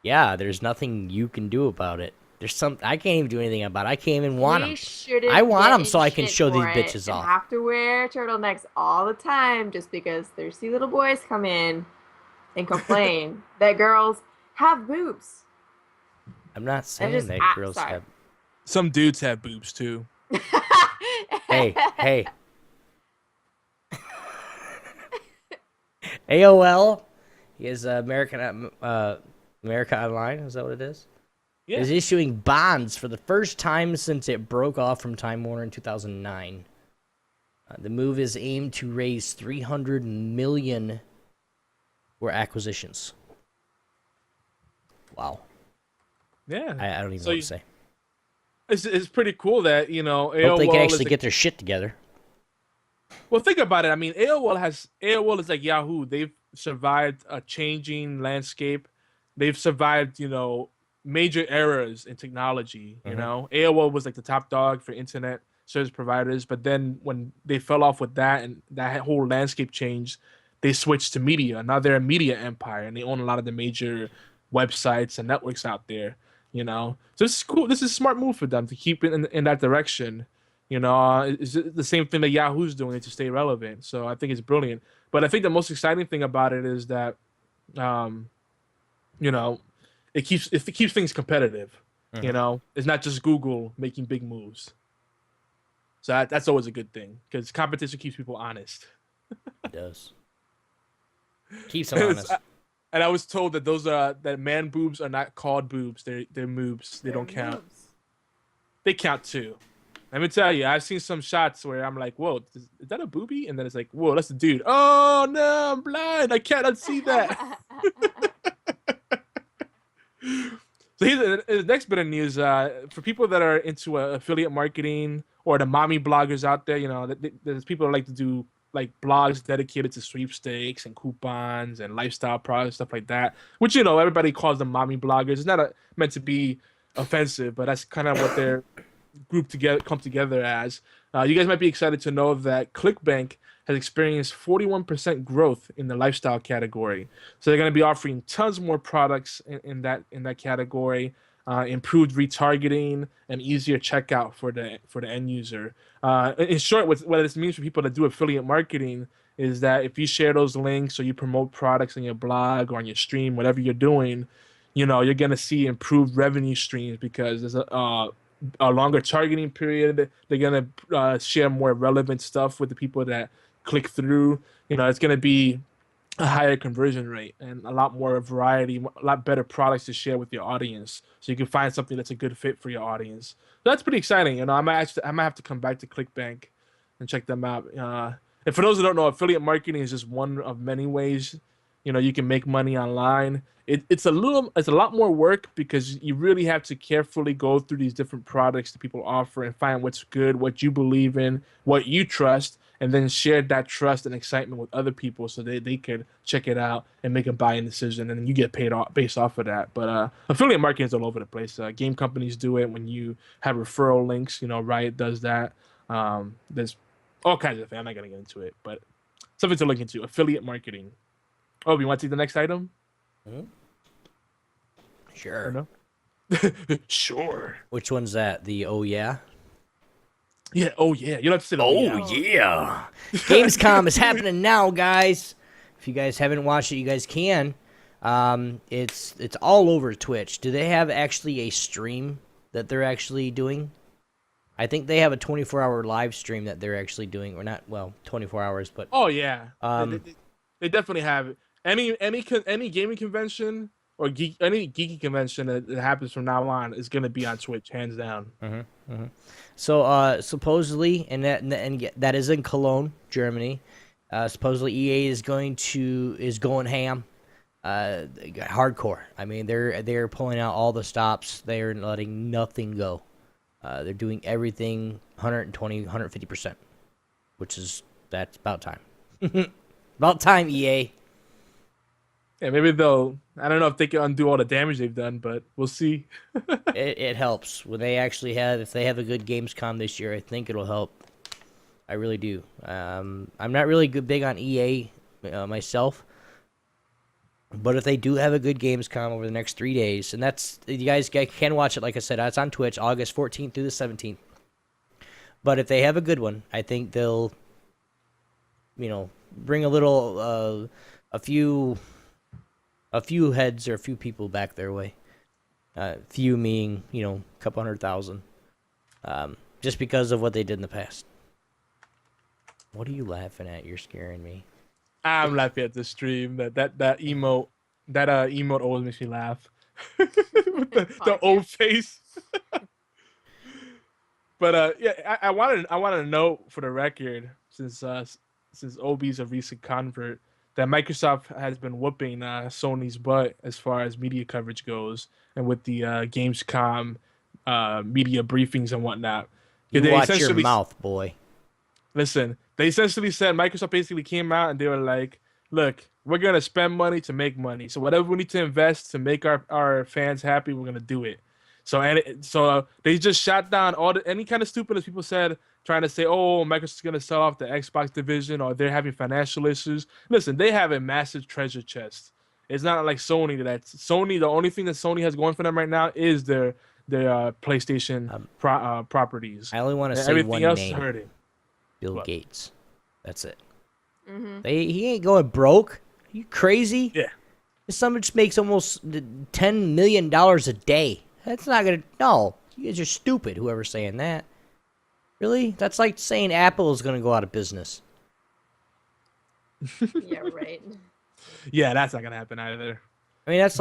Yeah, there's nothing you can do about it. There's some I can't even do anything about it. I can't even want We them. shouldn't I want get 'em in so I can shit show these for it bitches and off. have to wear turtlenecks all the time just because thirsty little boys come in and complain that girls have boobs. I'm not That saying just that girls sorry. have. Some dudes have boobs too. Hey. AOL is America Online. Is that what it is? Yeah. Is issuing bonds for the first time since it broke off from Time Warner in 2009. The move is aimed to raise $300 million for acquisitions. Wow. Yeah. I don't even So know what you, to say. it's pretty cool that Hope they can AOL is actually like, get their shit together. well, think about it. I mean, AOL is like Yahoo. They've survived a changing landscape. They've survived, major eras in technology. Mhm. AOL was like the top dog for internet service providers, but then when they fell off with that and that whole landscape changed, they switched to media. Now they're a media empire and they own a lot of the major websites and networks out there. So this is cool. This is a smart move for them to keep it in that direction. It's the same thing that Yahoo's doing to stay relevant. So I think it's brilliant. But I think the most exciting thing about it is that, um, you know, it keeps things competitive. Mhm. It's not just Google making big moves. So that's always a good thing because competition keeps people honest. It does. Keeps them And, honest. and I was told that that man boobs are not called boobs. They're moves. They Their don't count. moves. They count too. Let me tell you, I've seen some shots where I'm like, "Whoa, is that a boobie?" And then it's like, "Whoa, that's a dude." Oh no, I'm blind. I can't unsee that. So here's the next bit of news for people that are into affiliate marketing or the mommy bloggers out there. There's people that like to do like blogs dedicated to sweepstakes and coupons and lifestyle products, stuff like that. Which everybody calls them mommy bloggers. It's not meant to be offensive, but that's kind of what they're come together as. You guys might be excited to know that ClickBank has experienced 41% growth in the lifestyle category. So they're going to be offering tons more products in that category, improved retargeting and easier checkout for the end user. In short, what this means for people that do affiliate marketing is that if you share those links or you promote products on your blog or on your stream, whatever you're doing, you're going to see improved revenue streams because there's a longer targeting period. They're gonna share more relevant stuff with the people that click through. It's gonna be a higher conversion rate and a lot more variety, a lot better products to share with your audience, so you can find something that's a good fit for your audience. So that's pretty exciting. I might have to come back to ClickBank and check them out. And for those who don't know, affiliate marketing is just one of many ways you can make money online. It's a lot more work because you really have to carefully go through these different products that people offer and find what's good, what you believe in, what you trust, and then share that trust and excitement with other people so they could check it out and make a buying decision, and then you get paid off based off of that. But affiliate marketing is all over the place. Game companies do it when you have referral links. Riot does that. There's all kinds of things. I'm not gonna get into it, but something to look into. Affiliate marketing. Oh, you want to see the next item? Mhm. Sure. know. Sure. Which one's that? The oh yeah? Yeah. Oh yeah. You don't have to say the Oh yeah. Gamescom is happening now, guys. If you guys haven't watched it, you guys can. It's all over Twitch. Do they have actually a stream that they're actually doing? I think they have a 24-hour live stream that they're actually doing, or not. Well, 24 hours, but Oh yeah. Um, They definitely have it. Any gaming convention or any geeky convention that happens from now on is gonna be on Twitch, hands down. So supposedly, and that is in Cologne, Germany. Supposedly EA is going ham, hardcore. I mean, they're pulling out all the stops. They're letting nothing go. They're doing everything 120, 150%, that's about time. About time, EA. Yeah, maybe they'll. I don't know if they can undo all the damage they've done, but we'll see. It helps when they actually if they have a good Gamescom this year. I think it'll help. I really do. I'm not really big on EA myself, but if they do have a good Gamescom over the next 3 days, and you guys can watch it. Like I said, it's on Twitch, August 14th through the 17th. But if they have a good one, I think they'll, bring a little, a few heads or a few people back their way. Few meaning, a couple 100,000. Just because of what they did in the past. What are you laughing at? You're scaring me. I'm laughing at the stream. That emote. That emote always makes me laugh. With the old face. But yeah, I wanted to note for the record, since Obi's a recent convert, that Microsoft has been whooping Sony's butt as far as media coverage goes, and with the Gamescom media briefings and whatnot. You watch your mouth, boy. Listen, they essentially said Microsoft basically came out and they were like, look, we're going to spend money to make money. So whatever we need to invest to make our fans happy, we're going to do it. So they just shot down any kind of stupid, as people said, trying to say, oh, Microsoft's going to sell off the Xbox division or they're having financial issues. Listen, they have a massive treasure chest. It's not like Sony. The only thing that Sony has going for them right now is their PlayStation properties. I only want to say everything one else name. is hurting. Bill Gates. That's it. He ain't going broke. Are you crazy? Yeah. This son just makes almost $10 million a day. That's not gonna. No, you guys are stupid. Whoever's saying that. Really? That's like saying Apple is gonna go out of business. Yeah, right. Yeah, that's not gonna happen either. I mean, that's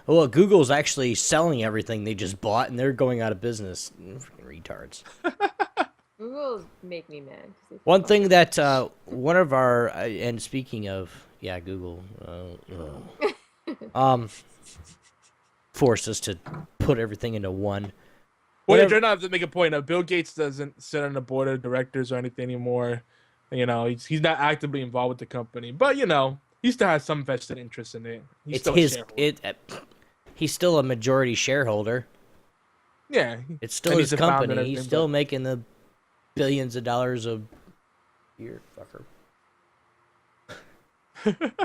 well, Google's actually selling everything they just bought, and they're going out of business. Freaking retards. Google make me mad. One thing that one of our and speaking of Google, forced us to put everything into one. Well, they're trying to make a point. Bill Gates doesn't sit on the board of directors or anything anymore. He's not actively involved with the company, but he still has some vested interest in it. He's still a majority shareholder. Yeah, it's still his company. He's still making the billions of dollars a year, fucker.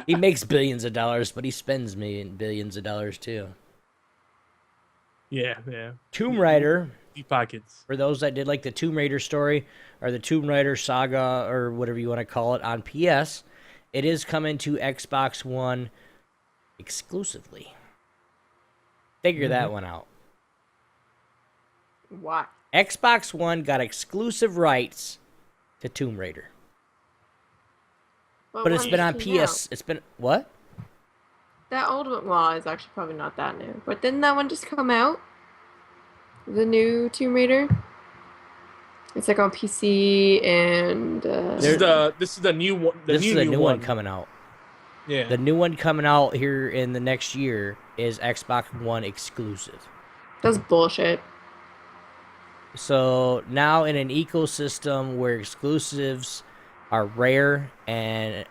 He makes billions of dollars, but he spends billions of dollars too. Yeah. Tomb Raider. Deep pockets. For those that did like the Tomb Raider story or the Tomb Raider saga or whatever you want to call it on PS, it is coming to Xbox One exclusively. Figure that one out. Why? Xbox One got exclusive rights to Tomb Raider. But it's been on PS. It's been what? That old one, well, is actually probably not that new. But didn't that one just come out? The new Tomb Raider? It's like on PC and... This is the new one. This is the new one coming out. Yeah. The new one coming out here in the next year is Xbox One exclusive. That's bullshit. So now in an ecosystem where exclusives are rare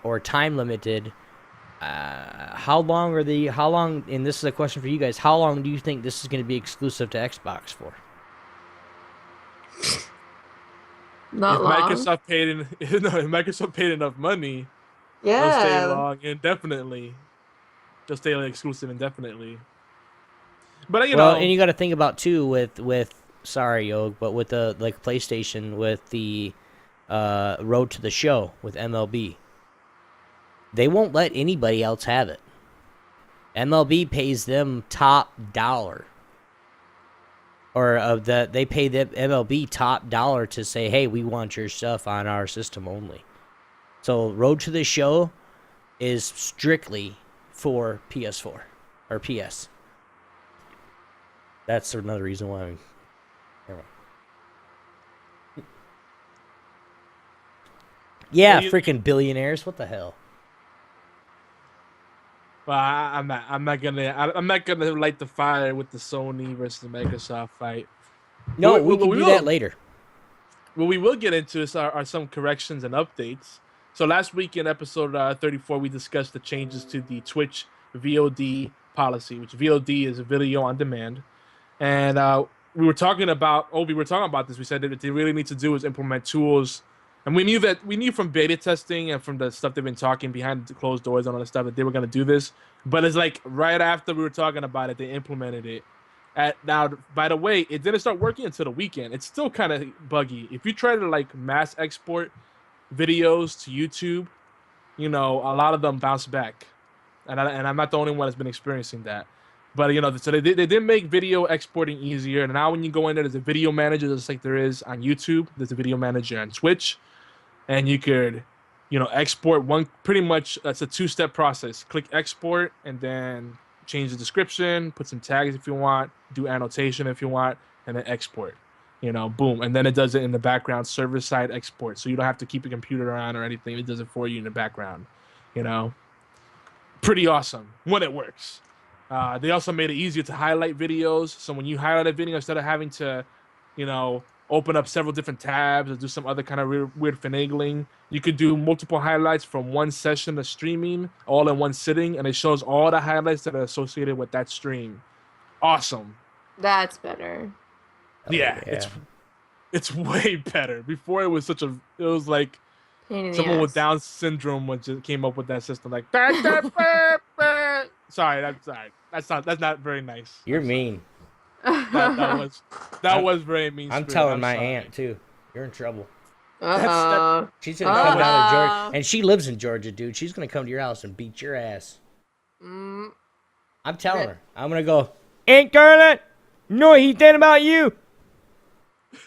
or time limited, how long, and this is a question for you guys, how long do you think this is going to be exclusive to Xbox for? Not long. If Microsoft paid enough money, yeah, they'll stay long indefinitely. They'll stay exclusive indefinitely. But you Well, know, and you got to think about too with sorry, Yog, but with the like PlayStation with the Road to the Show with MLB, they won't let anybody else have it. MLB pays them top dollar, or they pay the MLB top dollar to say, hey, we want your stuff on our system only. So Road to the Show is strictly for PS4 or PS. That's another reason why. Yeah, freaking billionaires. What the hell? well, I'm not gonna light the fire with the Sony versus Microsoft fight. No, we can do that later. What we will get into are some corrections and updates. So last week in episode 34, we discussed the changes to the Twitch VOD policy, which VOD is a video on demand. And we were talking about this. We said that what they really need to do is implement tools. And we knew from beta testing and from the stuff they've been talking behind the closed doors and all that stuff that they were going to do this. But it's like right after we were talking about it, they implemented it. Now, by the way, it didn't start working until the weekend. It's still kind of buggy. If you try to like mass export videos to YouTube, you know, a lot of them bounce back. And I'm not the only one that's been experiencing that. But, you know, so they did make video exporting easier. And now when you go in there, there's a video manager just like there is on YouTube. There's a video manager on Twitch. And you could, you know, export pretty much, that's a two-step process. Click export and then change the description, put some tags if you want, do annotation if you want, and then export. You know, boom. And then it does it in the background, server-side export. So you don't have to keep a computer on or anything. It does it for you in the background, you know. Pretty awesome when it works. They also made it easier to highlight videos. So when you highlight a video, instead of having to, you know, open up several different tabs or do some other kind of weird finagling, you could do multiple highlights from one session of streaming all in one sitting, and it shows all the highlights that are associated with that stream. Awesome. That's better. Yeah. It's way better. Before it was like someone with Down syndrome just came up with that system. Like, sorry, that's not very nice. You're mean. That was very mean. I'm telling my aunt too. You're in trouble. She's gonna come down to Georgia, and she lives in Georgia, dude. She's gonna come to your house and beat your ass. I'm telling her. I'm gonna go, Aunt Garland. You know what he did about you?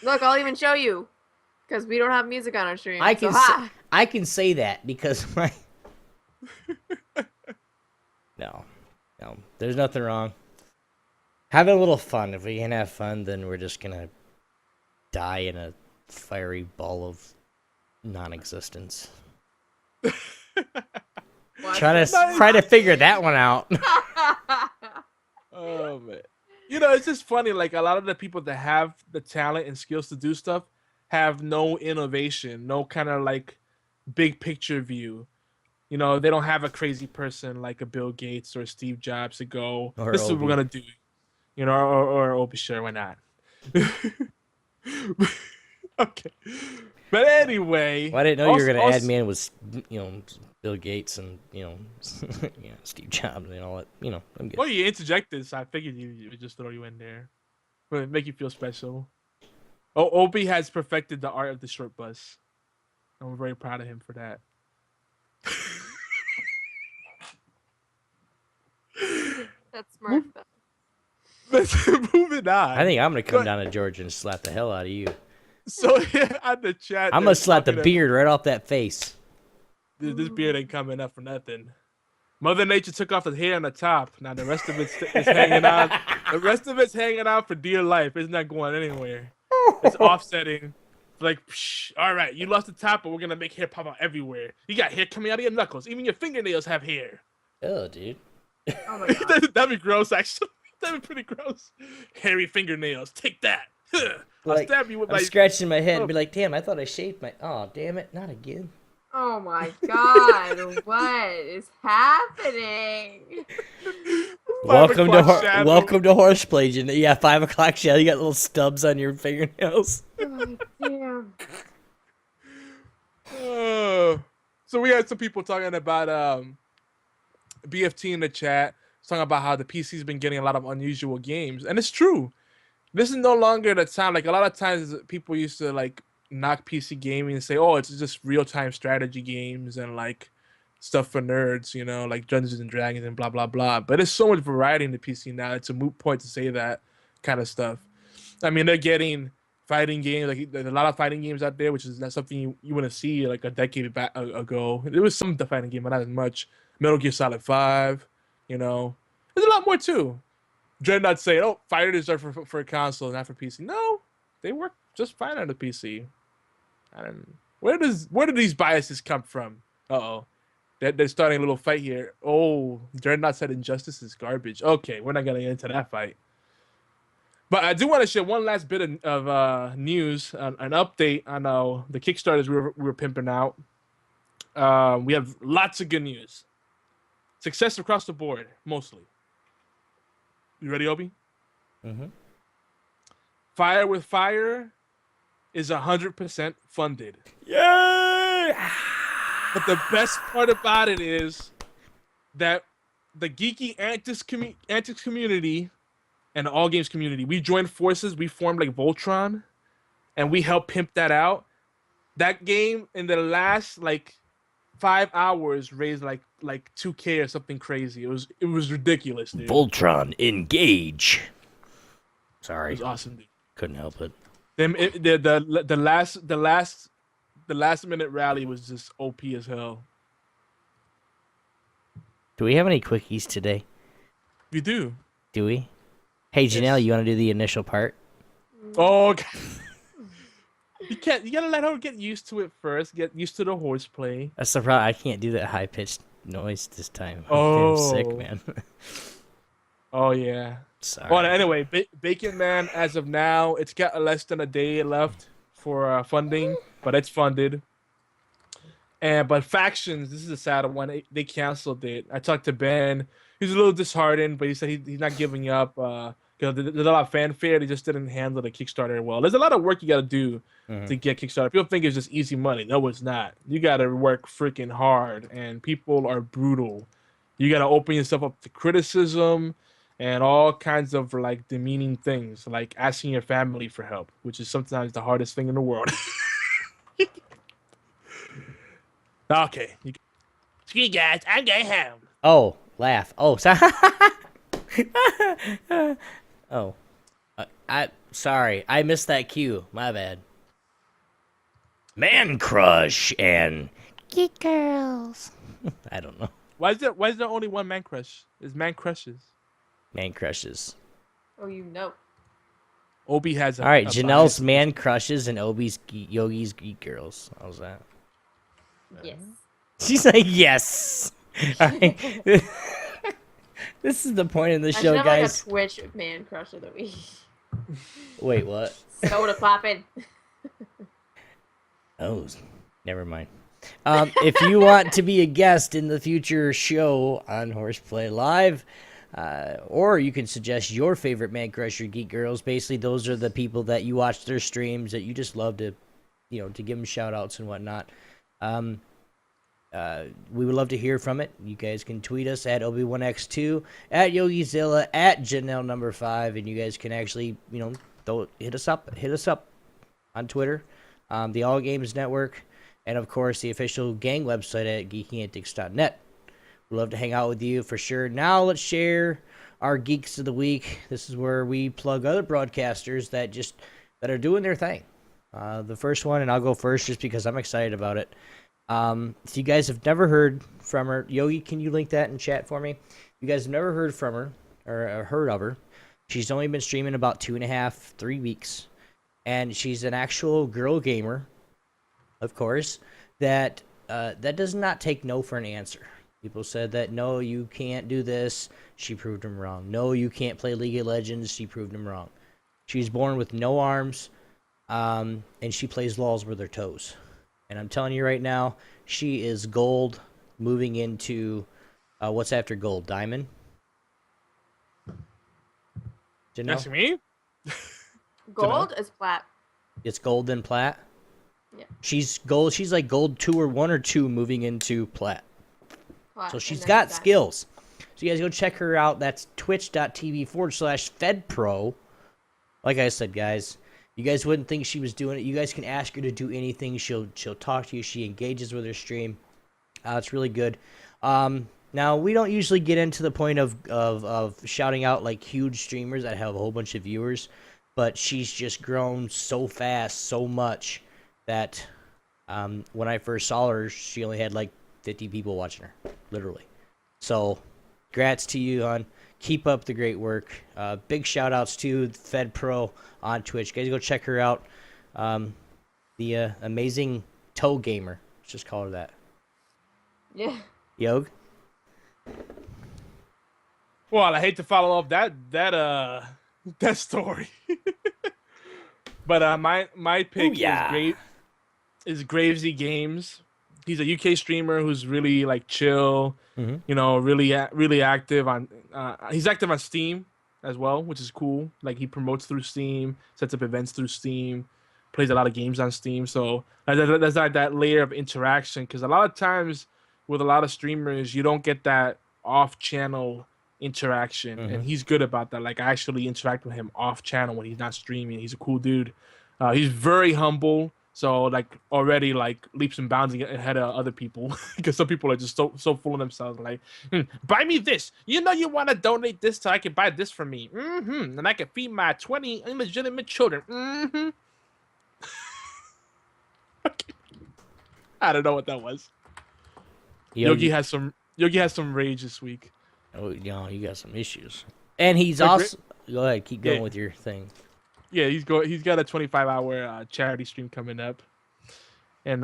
Look, I'll even show you, because we don't have music on our stream. I can say that because my no, there's nothing wrong. Having a little fun. If we can have fun, then we're just gonna die in a fiery ball of non-existence. Try to figure that one out. Oh man, you know, it's just funny. Like a lot of the people that have the talent and skills to do stuff have no innovation, no kind of like big picture view. You know, they don't have a crazy person like a Bill Gates or Steve Jobs to go, this is what we're gonna do. You know, or Obi, sure, why not? Okay. But anyway. Well, I didn't know you were going to add me in with, you know, Bill Gates and, you know, Steve Jobs and all that. You know, I'm good. Well, you interjected, so I figured you would just throw you in there. But make you feel special. Oh, Obi has perfected the art of the short bus. And we're very proud of him for that. That's smart. Let's moving on. I think I'm gonna come down to Georgia and slap the hell out of you. So yeah, on the chat, I'm gonna slap the beard right off that face. This beard ain't coming up for nothing. Mother Nature took off the hair on the top. Now the rest of it's hanging out. The rest of it's hanging out for dear life. It's not going anywhere. It's offsetting. Like, psh, all right, you lost the top, but we're gonna make hair pop out everywhere. You got hair coming out of your knuckles. Even your fingernails have hair. Oh, dude. Oh my God. That'd be gross, actually. That'd be pretty gross. Hairy fingernails. Take that. I'll stab you with I'm scratching my head and be like, damn, I thought I shaved my... Oh, damn it. Not again. Oh my God. What is happening? Welcome to Horseplay. Yeah, 5 o'clock shadow. You got little stubs on your fingernails. Oh, damn. So we had some people talking about BFT in the chat. was talking about how the PC's been getting a lot of unusual games, and it's true. This is no longer the time. Like a lot of times, people used to like knock PC gaming and say, "Oh, it's just real time strategy games and like stuff for nerds," like Dungeons and Dragons and blah blah blah. But there's so much variety in the PC now. It's a moot point to say that kind of stuff. I mean, they're getting fighting games. Like there's a lot of fighting games out there, which is not something you want to see like a decade back ago. There was some fighting game, but not as much. Metal Gear Solid 5. There's a lot more too. Dreadnought saying, "Oh, fighters are for a console, not for PC." No, they work just fine on the PC. I don't. Where do these biases come from? Uh-oh. They're starting a little fight here. Oh, Dreadnought said Injustice is garbage. Okay, we're not gonna get into that fight. But I do want to share one last bit of news, an update on the Kickstarters we were pimping out. We have lots of good news. Success across the board, mostly. You ready, Obi? Mm-hmm. Fire with Fire is 100% funded. Yay! But the best part about it is that the geeky antics community and the all games community, we joined forces. We formed like Voltron, and we helped pimp that out. That game in the last like 5 hours raised like 2K or something crazy. It was ridiculous, dude. Voltron, engage. Sorry, It was awesome, dude. couldn't help it. The last minute rally was just OP as hell. Do we have any quickies today? We do. Do we? Hey, Janelle, you want to do the initial part? Oh, God. You gotta let her get used to it first. Get used to the horseplay. That's the problem. I can't do that high pitched noise this time. Oh. I'm sick, man. Oh yeah. Sorry. Well, anyway, Bacon Man, as of now, it's got less than a day left for funding, but it's funded. But Factions, this is a sad one. They canceled it. I talked to Ben. He's a little disheartened, but he said he's not giving up. There's a lot of fanfare. They just didn't handle the Kickstarter well. There's a lot of work you got to do to get Kickstarter. People think it's just easy money. No, it's not. You got to work freaking hard, and people are brutal. You got to open yourself up to criticism and all kinds of like demeaning things, like asking your family for help, which is sometimes the hardest thing in the world. Okay. Excuse guys, I'm going home. Oh, laugh. Oh, sorry. Oh. Sorry. I missed that cue. My bad. Man crush and geek girls. I don't know. Why is there only one man crush? There's man crushes. Man crushes. Oh, you know. Obi has a. All right, a Janelle's bias. man crushes and Yogi's geek girls. How's that? Yes. She's like, yes. All right. This is the point of the I show, should have guys. like a Twitch man crush of the week. Wait, what? Soda popping. Oh, never mind. If you want to be a guest in the future show on Horseplay Live, or you can suggest your favorite man crush or geek girls. Basically, those are the people that you watch their streams that you just love to, to give them shout outs and whatnot. We would love to hear from it. You guys can tweet us at Obi1X2, at YogiZilla, at Janelle number 5, and you guys can actually, hit us up on Twitter, the All Games Network, and of course the official gang website at geekyantics.net. We'd love to hang out with you for sure. Now let's share our Geeks of the Week. This is where we plug other broadcasters that are doing their thing. The first one, and I'll go first just because I'm excited about it. If you guys have never heard from her, Yogi, can you link that in chat for me? If you guys have never heard from her or heard of her, she's only been streaming about 2.5, 3 weeks, and she's an actual girl gamer, of course, that does not take no for an answer. People said that, no, you can't do this. She proved them wrong. No, you can't play League of Legends. She proved them wrong. She's born with no arms, and she plays LOLs with her toes. And I'm telling you right now, she is gold moving into, what's after gold? Diamond? That's me? Gold is plat. It's gold then plat? Yeah. She's gold. She's like gold 2 or 1 or 2 moving into plat. Plat, So and she's then got diamond. skills. So you guys go check her out. That's twitch.tv/FedPro. Like I said, guys, you guys wouldn't think she was doing it. You guys can ask her to do anything. She'll talk to you. She engages with her stream. It's really good. Now, we don't usually get into the point of shouting out like huge streamers that have a whole bunch of viewers, but she's just grown so fast, so much that when I first saw her, she only had like 50 people watching her, literally. So, congrats to you, hon. Keep up the great work. Big shout outs to Fed Pro on Twitch. Guys, go check her out. The amazing toe gamer. Let's just call her that. Yeah. Yog? Well, I hate to follow up that story. But my pick is Gravesy Games. He's a UK streamer who's really like chill, you know, really active on. He's active on Steam as well, which is cool. Like he promotes through Steam, sets up events through Steam, plays a lot of games on Steam. So there's like that layer of interaction, because a lot of times with a lot of streamers, you don't get that off-channel interaction, and he's good about that. Like I actually interact with him off-channel when he's not streaming. He's a cool dude. He's very humble. So like already like leaps and bounds ahead of other people, because some people are just so full of themselves. Like, buy me this. You know you want to donate this so I can buy this for me. And I can feed my 20 illegitimate children. I don't know what that was. Yogi has some rage this week. Oh, you got some issues. And he's also go ahead, keep going with your thing. Yeah, he's got a 25-hour charity stream coming up, and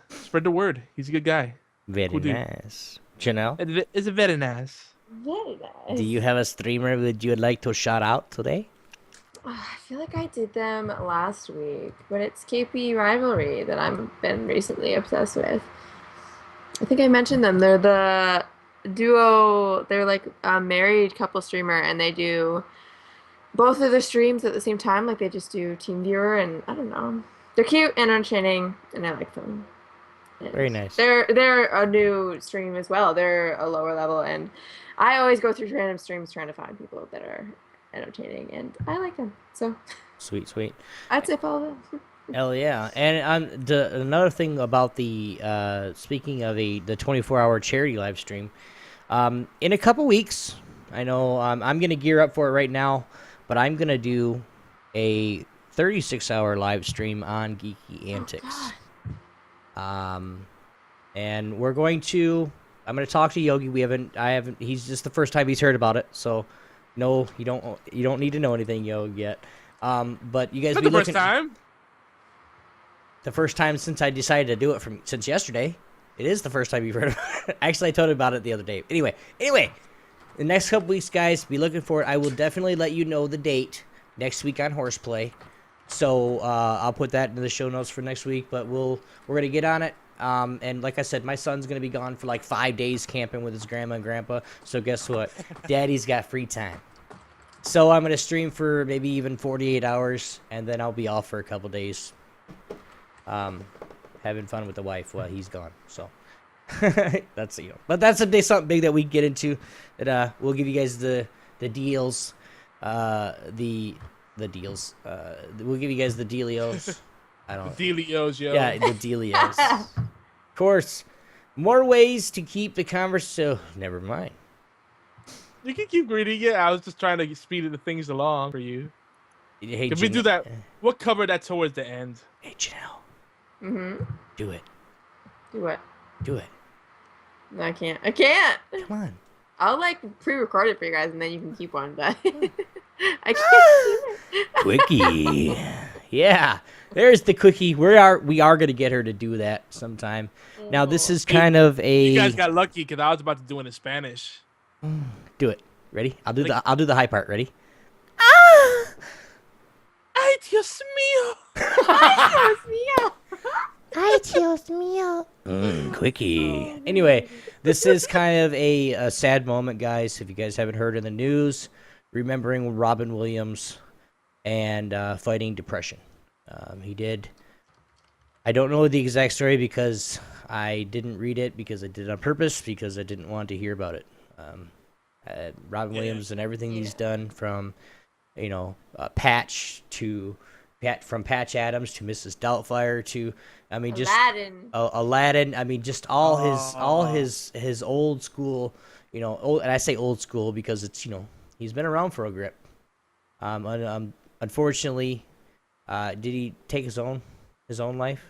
spread the word. He's a good guy. Very cool nice. Janelle, it's very nice. Very nice. do you have a streamer that you would like to shout out today? I feel like I did them last week, but it's KP Rivalry that I've been recently obsessed with. I think I mentioned them. They're the duo. They're like a married couple streamer, and they do both of their streams at the same time. Like they just do team viewer, and I don't know. They're cute and entertaining, and I like them. And Very nice. They're a new stream as well. They're a lower level, and I always go through random streams trying to find people that are entertaining, and I like them. So Sweet. I'd say follow them. Hell yeah. And another thing about the speaking of the 24-hour charity live stream, in a couple weeks, I know I'm gonna gear up for it right now, but I'm gonna do a 36-hour live stream on Geeky Antics. And I'm gonna talk to Yogi. He's just the first time he's heard about it, so no, you don't need to know anything, Yogi, yet. But you guys be looking. The first time since I decided to do it since yesterday. It is the first time you've heard about it. Actually, I told him about it the other day. Anyway, the next couple weeks, guys, be looking for it. I will definitely let you know the date next week on HorsePLAY. So I'll put that in the show notes for next week. But we're gonna get on it. And like I said, my son's gonna be gone for like 5 days camping with his grandma and grandpa. So guess what? Daddy's got free time. So I'm gonna stream for maybe even 48 hours, and then I'll be off for a couple days. Having fun with the wife while he's gone. So that's but that's something big that we get into. That we'll give you guys the deals, the deals. We'll give you guys the dealios. I don't. The dealios, yo. Yeah, the dealios. Of course, more ways to keep the conversation. Never mind. You can keep reading it. I was just trying to speed the things along for you. Hey, if we do that, we'll cover that towards the end. Hey, Janelle. Do it. Do what? Do it. No, I can't. Come on. I'll like pre-record it for you guys, and then you can keep one. But I can't. Quickie. Yeah. There's the quickie. We are gonna get her to do that sometime. Now this is kind of a. You guys got lucky because I was about to do it in Spanish. Do it. Ready? I'll do the high part. Ready? Ay, Dios mío. Ay, Dios mío. Ay, Dios mío. Quickie. Anyway, this is kind of a sad moment, guys. If you guys haven't heard in the news, remembering Robin Williams and fighting depression. He did. I don't know the exact story because I didn't read it because I did it on purpose because I didn't want to hear about it. Robin Williams and everything he's Yeah. done from, Patch to from Patch Adams to Mrs. Doubtfire to, I mean, just Aladdin. Aladdin. I mean, just all Oh. his old school, old, and I say old school because it's he's been around for a grip. Unfortunately, did he take his own life?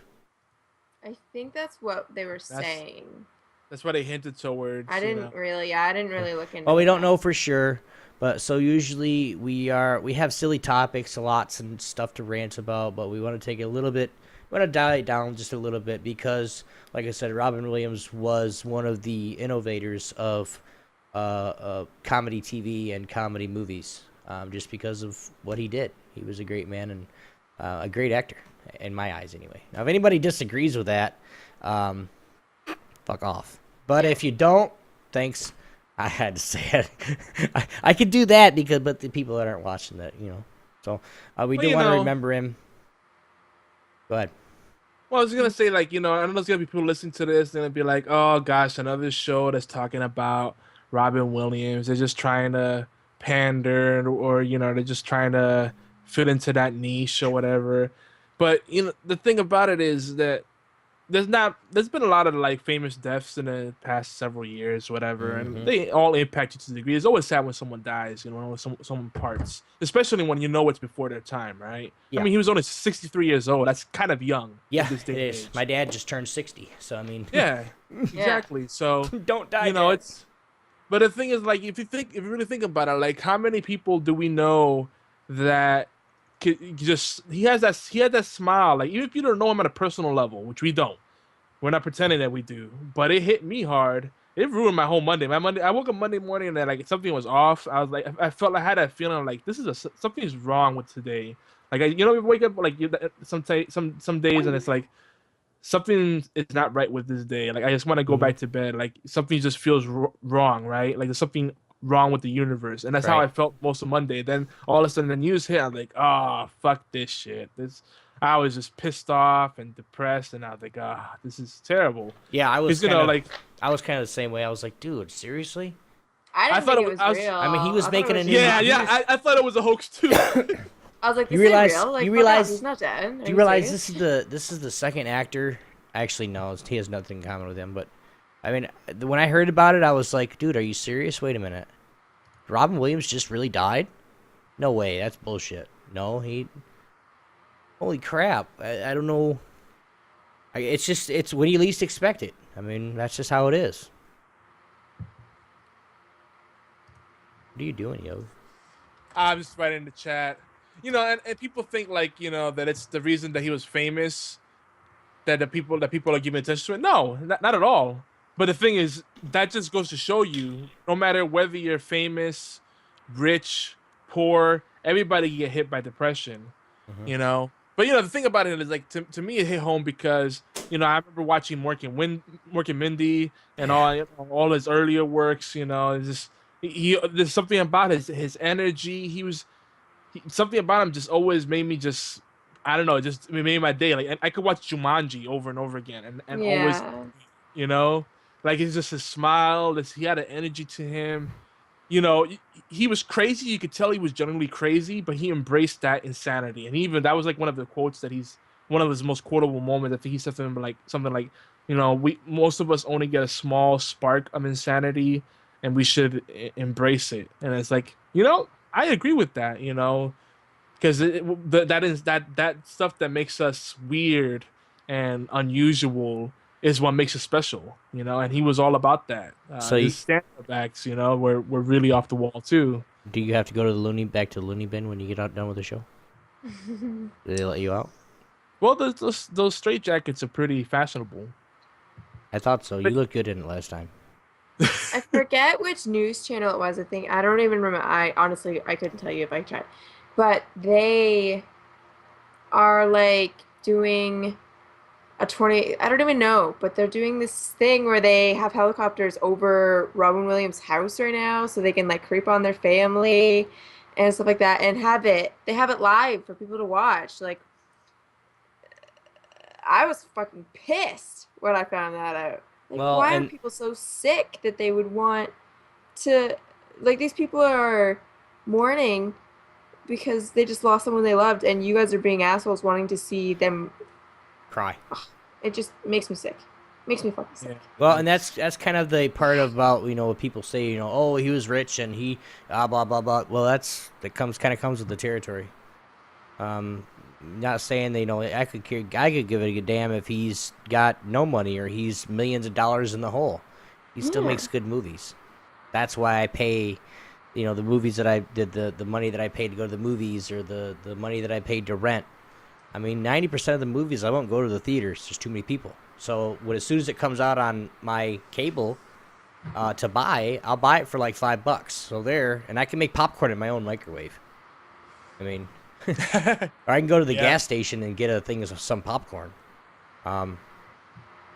I think that's what they were saying. That's what they hinted towards. I didn't really look into Well, we don't that. know for sure, but so usually we have silly topics, lots and stuff to rant about, but we want to take it a little bit. We want to dial it down just a little bit because, like I said, Robin Williams was one of the innovators of comedy TV and comedy movies, just because of what he did. He was a great man and a great actor, in my eyes, anyway. Now, if anybody disagrees with that, fuck off. But if you don't, thanks. I had to say it. I could do that but the people that aren't watching that, So we do want to remember him. Go ahead. Well, I was gonna say, like, I know there's gonna be people listening to this and they'll be like, "Oh gosh, another show that's talking about Robin Williams. They're just trying to pander, or they're just trying to fit into that niche or whatever." But the thing about it is that there's been a lot of like famous deaths in the past several years, whatever, and they all impact you to a degree. It's always sad when someone dies, when someone parts, especially when it's before their time, right? Yeah. I mean, he was only 63 years old. That's kind of young. Yeah, in this day it and is. age. My dad just turned 60, so I mean. Yeah, exactly. So Don't die. Dad. but the thing is, like, if you really think about it, like, how many people do we know that he had that smile, like, even if you don't know him at a personal level, which we don't. We're not pretending that we do, but it hit me hard. It ruined my whole Monday. I woke up Monday morning and like something was off. I was like, I felt I had that feeling like something's wrong with today. Like you wake up like some days and it's like something is not right with this day. Like I just want to go back to bed. Like something just feels wrong, right? Like there's something wrong with the universe, and that's how Right. I felt most of Monday. Then all of a sudden the news hit. I'm like, oh fuck this shit. I was just pissed off and depressed, and I was like, this is terrible. Yeah, I was 'Cause, I was kind of the same way. I was like, dude, seriously? I didn't thought think it it was- was I was- real. I mean, he was thought making it a was new- just- yeah. I thought it was a hoax too. I was like, You this realize- ain't real. Like, you fuck realize- off, he's not dead. Are Do you realize serious? this is the second actor? Actually, no, he has nothing in common with him. But I mean, when I heard about it, I was like, dude, are you serious? Wait a minute. Robin Williams just really died? No way, that's bullshit. No, he. Holy crap! I don't know. It's when you least expect it. I mean, that's just how it is. What are you doing, yo? I'm just writing in the chat. And people think like, that it's the reason that he was famous, that the people are giving attention to it. No, not at all. But the thing is, that just goes to show you, no matter whether you're famous, rich, poor, everybody can get hit by depression. But the thing about it is, like, to me it hit home because I remember watching Mork and Mindy and all his earlier works. It's just there's something about his energy. Something about him just always made me just, I don't know, just it made my day. Like I could watch Jumanji over and over again and always, Yeah. like it's just his smile. He had an energy to him. He was crazy. You could tell he was genuinely crazy, but he embraced that insanity. And even that was like one of the quotes that one of his most quotable moments. I think he said something like, most of us only get a small spark of insanity, and we should embrace it. And it's like, I agree with that. Because that stuff that makes us weird and unusual is what makes us special, and he was all about that. So his stand-up acts, were really off the wall too. Do you have to go to back to the loony bin when you get out done with the show? Do they let you out? Well, those straight jackets are pretty fashionable. I thought so. You looked good in it last time. I forget which news channel it was. I don't even remember. I honestly couldn't tell you if I tried. But they are like doing a 20, I don't even know, but they're doing this thing where they have helicopters over Robin Williams' house right now so they can like creep on their family and stuff like that and they have it live for people to watch. Like, I was fucking pissed when I found that out. Like, Well, why are and- people so sick that they would want to like these people are mourning because they just lost someone they loved, and you guys are being assholes wanting to see them. Cry. It just makes me sick. Makes me fucking sick. Yeah. Well, and that's kind of the part about what people say. Oh, he was rich and he blah blah blah. Well, that comes with the territory. Not saying that, I could give it a damn if he's got no money or he's millions of dollars in the hole. He still Yeah. makes good movies. That's why I pay, the movies that I did, the money that I paid to go to the movies, or the money that I paid to rent. I mean, 90% of the movies I won't go to the theaters. There's too many people. So as soon as it comes out on my cable to buy, I'll buy it for like $5. So and I can make popcorn in my own microwave. I mean, or I can go to the gas station and get a thing of some popcorn.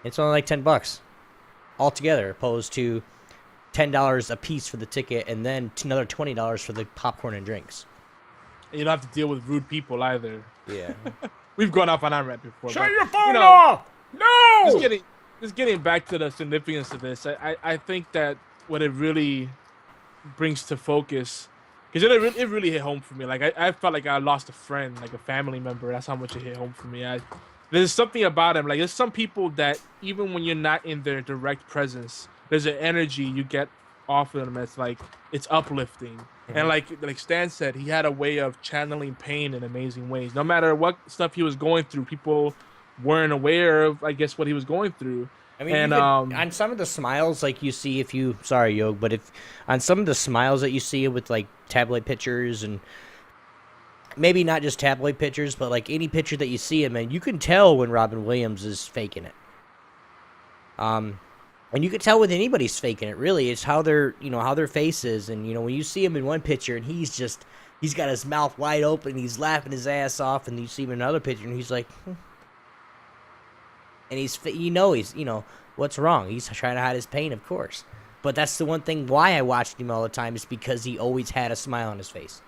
It's only like $10 altogether, opposed to $10 a piece for the ticket and then another $20 for the popcorn and drinks. You don't have to deal with rude people either. Yeah. We've gone off on that rant before. Shut but, your phone off! No! Just getting back to the significance of this, I think that what it really brings to focus, because it really hit home for me. Like I felt like I lost a friend, like a family member. That's how much it hit home for me. There's something about him. Like there's some people that even when you're not in their direct presence, there's an energy you get off of them that's like it's uplifting. Mm-hmm. And like Stan said, he had a way of channeling pain in amazing ways. No matter what stuff he was going through, people weren't aware of, I guess, what he was going through. I mean, and on some of the smiles, like you see, sorry, Yog, but if on some of the smiles that you see with like tabloid pictures, and maybe not just tabloid pictures, but like any picture that you see him in, you can tell when Robin Williams is faking it. And you can tell when anybody's faking it. Really, it's how their face is, and when you see him in one picture and he's got his mouth wide open, he's laughing his ass off, and you see him in another picture and he's like. And he's what's wrong? He's trying to hide his pain, of course. But that's the one thing why I watched him all the time, is because he always had a smile on his face.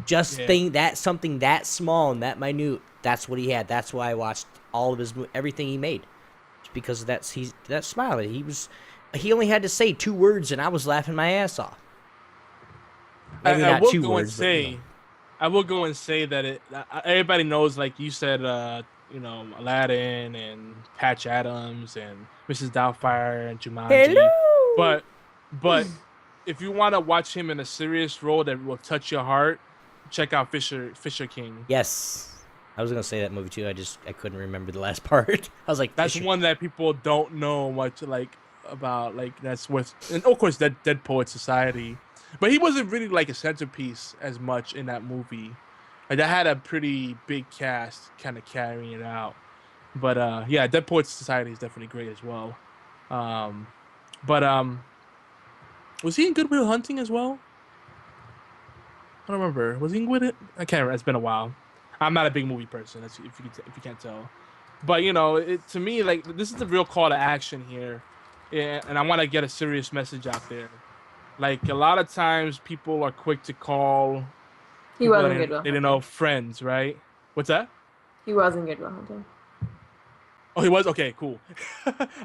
Think that something that small and that minute, that's what he had. That's why I watched all of everything he made. It's because that smile. He only had to say 2 words and I was laughing my ass off. Maybe not 2 words. I will go and say that everybody knows, like you said, Aladdin and Patch Adams and Mrs. Doubtfire and Jumanji. Hello! But if you want to watch him in a serious role that will touch your heart, check out Fisher King. Yes. I was going to say that movie too. I couldn't remember the last part. I was like, that's one that people don't know much about. That's worth, and of course Dead Poet Society. But he wasn't really like a centerpiece as much in that movie. Like that had a pretty big cast kind of carrying it out. But yeah, Dead Poets Society is definitely great as well. Was he in Good Will Hunting as well? I don't remember. Was he in Good? I can't remember. It's been a while. I'm not a big movie person, if you can't tell. But to me, like, this is the real call to action here, and I want to get a serious message out there. Like, a lot of times people are quick to call. He wasn't Good Will Hunting. They didn't know friends, right? What's that? He wasn't Good Will Hunting. Oh, he was? Okay, cool.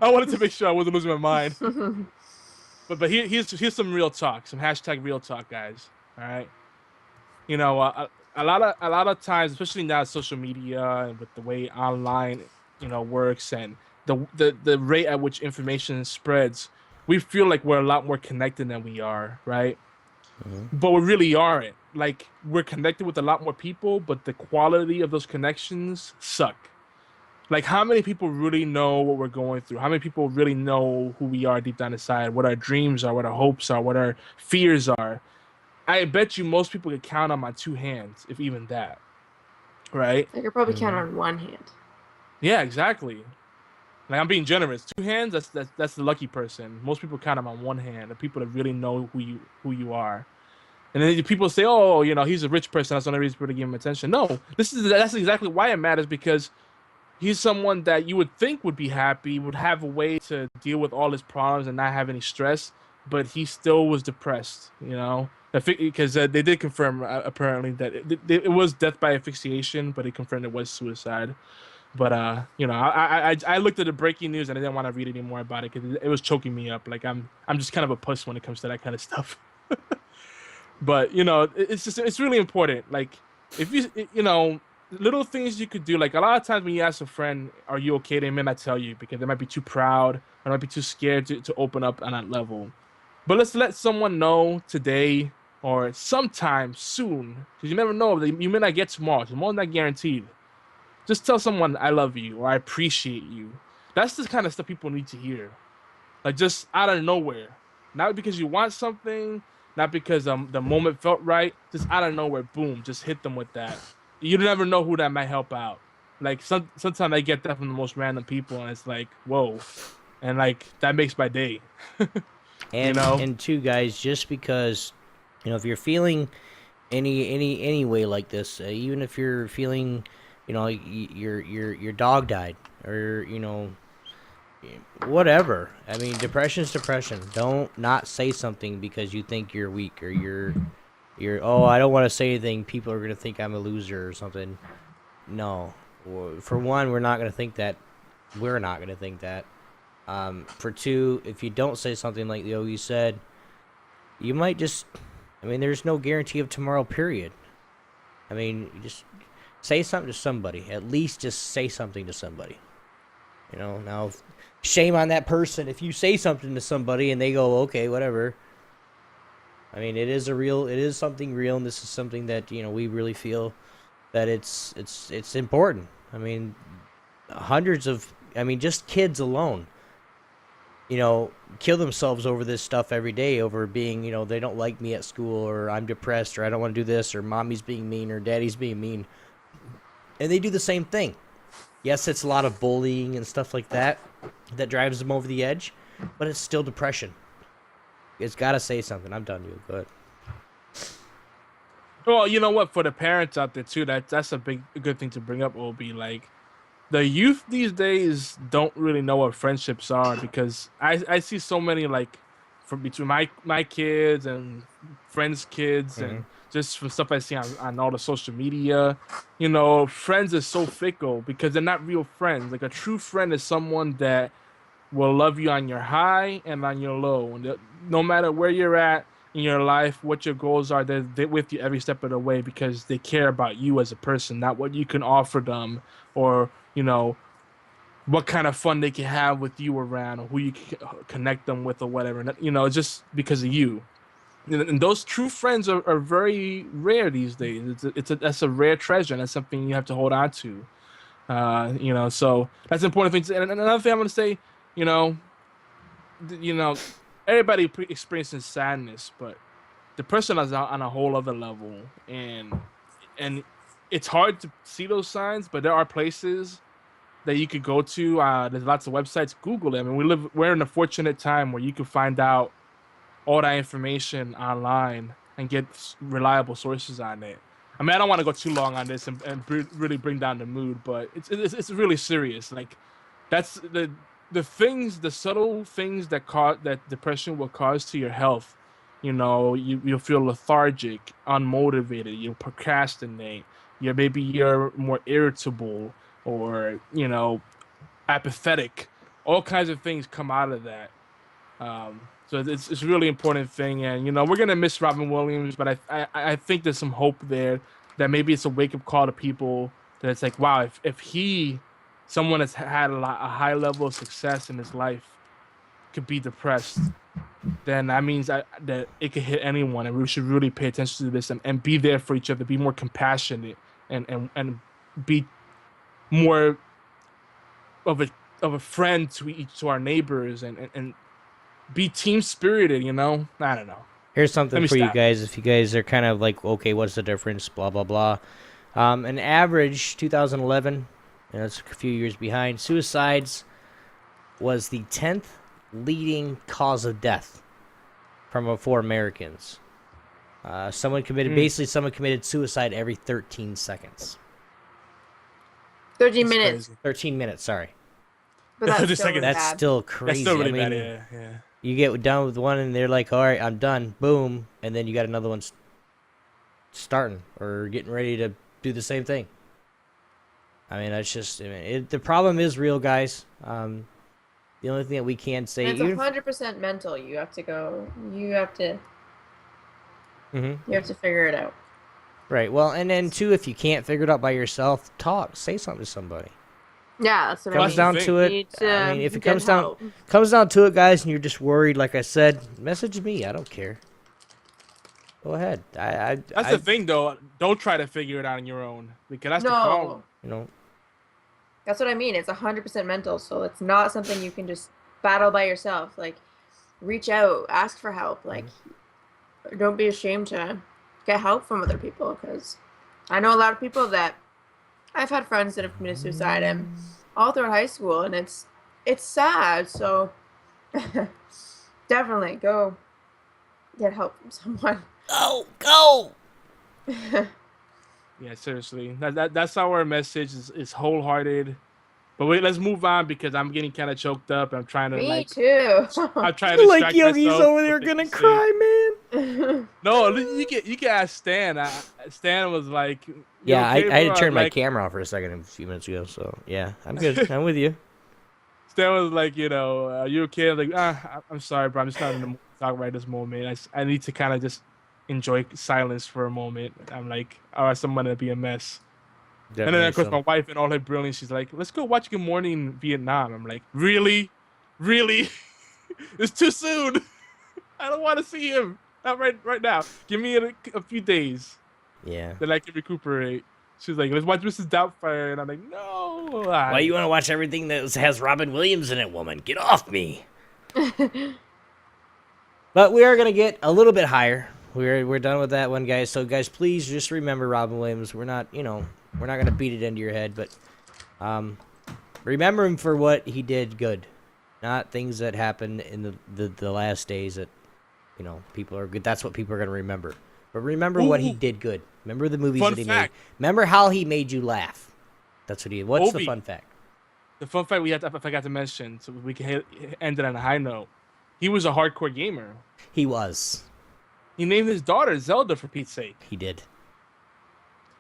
I wanted to make sure I wasn't losing my mind. But here's some real talk, some hashtag real talk, guys. All right. A lot of times, especially now, social media and with the way online, works, and the rate at which information spreads, we feel like we're a lot more connected than we are, right? Mm-hmm. But we really aren't. Like, we're connected with a lot more people, but the quality of those connections suck. Like, how many people really know what we're going through? How many people really know who we are deep down inside, what our dreams are, what our hopes are, what our fears are? I bet you most people could count them on 2 hands, if even that. Right? I could probably count on 1 hand. Yeah, exactly. Like, I'm being generous. 2 hands, that's the lucky person. Most people count them on 1 hand, the people that really know who you are. And then people say, oh, he's a rich person, that's the only reason people to give him attention. No, that's exactly why it matters, because he's someone that you would think would be happy, would have a way to deal with all his problems and not have any stress, but he still was depressed, because they did confirm, apparently, that it was death by asphyxiation, but they confirmed it was suicide. But, I looked at the breaking news and I didn't want to read any more about it because it was choking me up. Like, I'm just kind of a puss when it comes to that kind of stuff. But it's really important. Like if little things you could do. Like a lot of times when you ask a friend, "Are you okay?" They may not tell you because they might be too proud or might be too scared to open up on that level. But let's let someone know today or sometime soon, because you never know. You may not get tomorrow. Tomorrow's not guaranteed. Just tell someone I love you or I appreciate you. That's the kind of stuff people need to hear. Like just out of nowhere, not because you want something, not because the moment felt right. Just out of nowhere, boom, just hit them with that. You never know who that might help out. Like sometimes I get that from the most random people, and it's like whoa, and like that makes my day. you And know. and two guys, just because if you're feeling any way like this, even if you're feeling, your dog died, or whatever. I mean, depression's depression. Don't not say something because you think you're weak, or you're oh, I don't want to say anything. People are gonna think I'm a loser or something. No, for one, we're not gonna think that. We're not gonna think that. For two, if you don't say something like the OU said, you might just. I mean, there's no guarantee of tomorrow. Period. I mean, you just say something to somebody. At least just say something to somebody. Now, shame on that person if you say something to somebody and they go, okay, whatever. I mean, it is something real, and this is something that we really feel that it's important. I mean, just kids alone, kill themselves over this stuff every day, over being, they don't like me at school, or I'm depressed, or I don't want to do this, or mommy's being mean, or daddy's being mean, and they do the same thing. Yes, it's a lot of bullying and stuff like that drives them over the edge, but it's still depression. It's got to say something. I'm done, you. Go ahead. Well, you know what? For the parents out there too, that's a good thing to bring up. Will be like the youth these days don't really know what friendships are, because I see so many, like, from between my kids and friends' kids, Mm-hmm. and just from stuff I see on all the social media, friends are so fickle because they're not real friends. Like a true friend is someone that will love you on your high and on your low, and no matter where you're at in your life, what your goals are, they're with you every step of the way because they care about you as a person, not what you can offer them, or what kind of fun they can have with you around, or who you can connect them with, or whatever. Just because of you. And those true friends are very rare these days. That's a rare treasure, and that's something you have to hold on to. So that's an important thing. And another thing I'm gonna say, you know, you know, everybody experiences sadness, but depression is on a whole other level, and it's hard to see those signs. But there are places that you could go to. There's lots of websites. Google it. I mean, we're in a fortunate time where you can find out all that information online and get reliable sources on it. I mean, I don't want to go too long on this and really bring down the mood, but it's really serious. Like that's the subtle things that depression will cause to your health. You'll feel lethargic, unmotivated, you'll procrastinate, you're more irritable, or apathetic. All kinds of things come out of that. So it's a really important thing, and we're gonna miss Robin Williams, but I think there's some hope there that maybe it's a wake up call to people that it's like, wow, if someone that's had a high level of success in his life, could be depressed, then that means that it could hit anyone, and we should really pay attention to this, and be there for each other, be more compassionate, and be more of a friend to our neighbors, and be team spirited. I don't know. Here's Let something me for you stop. guys. If you guys are kind of like, okay, what's the difference? Blah blah blah. An average 2011, that's a few years behind. Suicides was the 10th leading cause of death for Americans. Someone committed suicide every 13 seconds. 13 That's minutes, crazy. 13 minutes, sorry. but that's 30 still really seconds. That's bad. still That's crazy. still really I mean, bad. Yeah. you get done with one and they're like, all right, I'm done. Boom. And then you got another one starting or getting ready to do the same thing. I mean, that's just, the problem is real, guys. The only thing that we can say, And it's 100% mental. You have to. Mm-hmm. You have to figure it out. Right. Well, and then too, if you can't figure it out by yourself, talk. Say something to somebody. Yeah, that's what Well, I Comes that's mean. the down thing. to You it. need I mean, if it get comes help. down to it, guys, and you're just worried, like I said, message me. I don't care. Go ahead. That's the thing, though. Don't try to figure it out on your own because that's the problem. No, you know, that's what I mean. It's 100% mental, so it's not something you can just battle by yourself. Like, reach out, ask for help. Like, don't be ashamed to get help from other people because I know a lot of people that I've had friends that have committed suicide and all throughout high school, and it's sad. So definitely go get help from someone. go. Yeah, seriously. That's our message is wholehearted. But wait, let's move on because I'm getting kind of choked up. I'm trying to Me too. I'm trying to Like distract Yogi's myself over for there things gonna to say. cry, man. No, you can ask Stan. Stan was like, "You Yeah, okay, I had to bro?" turn I'm my like, camera off for a second a few minutes ago. So yeah, I'm good. I'm with you. Stan was like, are you okay? I'm like, I'm sorry, bro. I'm just not in the mood to talk right this moment. I need to kind of just enjoy silence for a moment. I'm like, all right, I'm gonna be a mess. And then of course my wife and all her brilliance, she's like, let's go watch Good Morning Vietnam. I'm like, really? It's too soon. I don't want to see him. Not right now. Give me a few days. Yeah. Then I can recuperate. She's like, let's watch Mrs. Doubtfire. And I'm like, no. Why you want to watch everything that has Robin Williams in it, woman? Get off me. But we are gonna get a little bit higher. We're done with that one, guys. So guys, please just remember Robin Williams. We're not gonna beat it into your head, but remember him for what he did good, not things that happened in the last days that people are good. That's what people are gonna remember. But remember what he did good. Remember the movies Fun that he fact. made. Remember how he made you laugh. That's what he did. What's the Obi. fun fact? The fun fact I forgot to mention, so we can end it on a high note. He was a hardcore gamer. He was. He named his daughter Zelda, for Pete's sake. He did.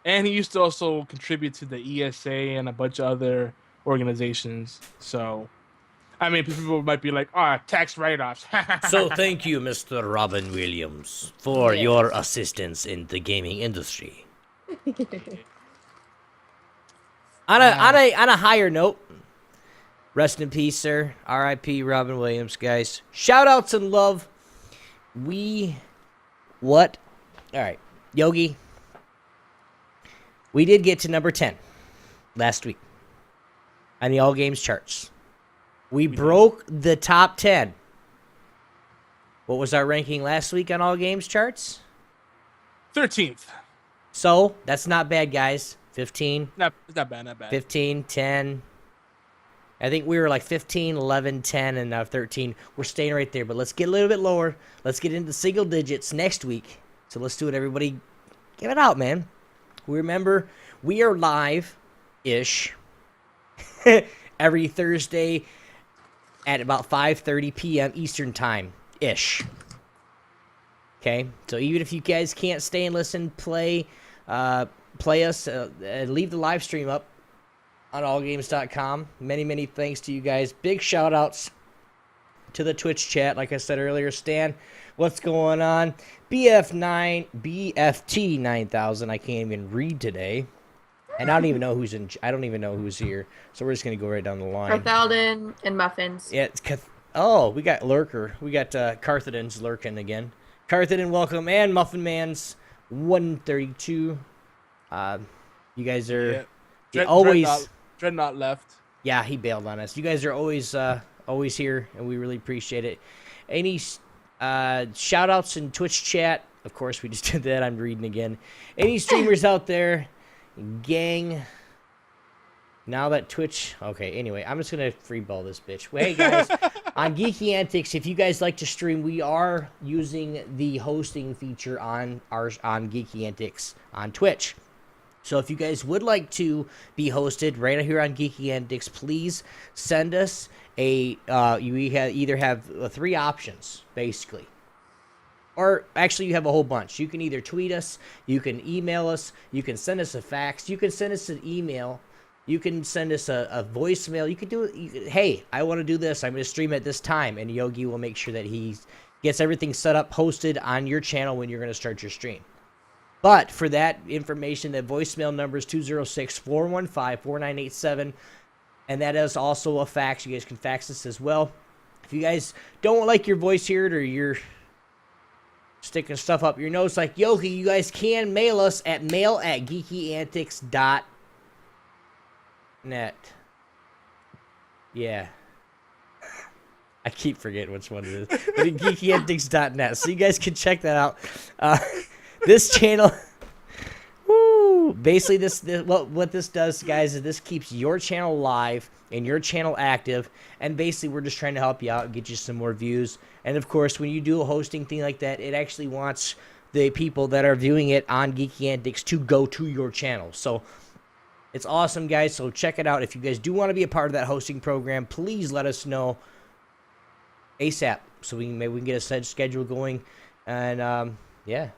And he used to also contribute to the ESA and a bunch of other organizations. So, I mean, people might be like, tax write-offs. So thank you, Mr. Robin Williams, for your assistance in the gaming industry. On a higher note, rest in peace, sir. R.I.P. Robin Williams, guys. Shout-outs and love. All right, Yogi. We did get to number 10 last week on the All Games charts. We broke the top 10. What was our ranking last week on All Games charts? 13th. So, that's not bad, guys. 15. It's not bad. 15, 10. I think we were like 15, 11, 10, and now 13. We're staying right there, but let's get a little bit lower. Let's get into single digits next week. So let's do it, everybody. Give it out, man. Remember, we are live-ish every Thursday at about 5:30 p.m. Eastern Time-ish. Okay? So even if you guys can't stay and listen, play us, and leave the live stream up on allgames.com. Many, many thanks to you guys. Big shout-outs to the Twitch chat. Like I said earlier, Stan, what's going on? BFT 9000. I can't even read today. And I don't even know who's here. So we're just going to go right down the line. Carthalden and Muffins. Yeah, we got Lurker. We got Carthadin's lurking again. Carthadin, welcome. And Muffin Man's 132. You guys are always... Dreadnought left. Yeah, he bailed on us. You guys are always here, and we really appreciate it. Any shout-outs in Twitch chat? Of course, we just did that. I'm reading again. Any streamers out there? Gang. Now that Twitch... Okay, anyway, I'm just going to freeball this bitch. Well, hey, guys, on Geeky Antics, if you guys like to stream, we are using the hosting feature on Geeky Antics on Twitch. So if you guys would like to be hosted right here on Geeky Antics, please send us you either have 3 options, basically. Or actually, you have a whole bunch. You can either tweet us, you can email us, you can send us a fax, you can send us an email, you can send us a voicemail. You can do it. Hey, I want to do this. I'm going to stream at this time, and Yogi will make sure that he gets everything set up, hosted on your channel when you're going to start your stream. But for that information, the voicemail number is 206-415-4987. And that is also a fax. You guys can fax us as well. If you guys don't like your voice heard or you're sticking stuff up your nose like Yogi, you guys can mail us at mail@geekyantics.net. Yeah. I keep forgetting which one it is. But at geekyantics.net. So you guys can check that out. This channel... Woo! Basically, what this does, guys, is this keeps your channel live and your channel active. And basically, we're just trying to help you out and get you some more views. And, of course, when you do a hosting thing like that, it actually wants the people that are viewing it on Geeky Antics to go to your channel. So, it's awesome, guys. So, check it out. If you guys do want to be a part of that hosting program, please let us know ASAP so maybe we can get a schedule going. And, yeah,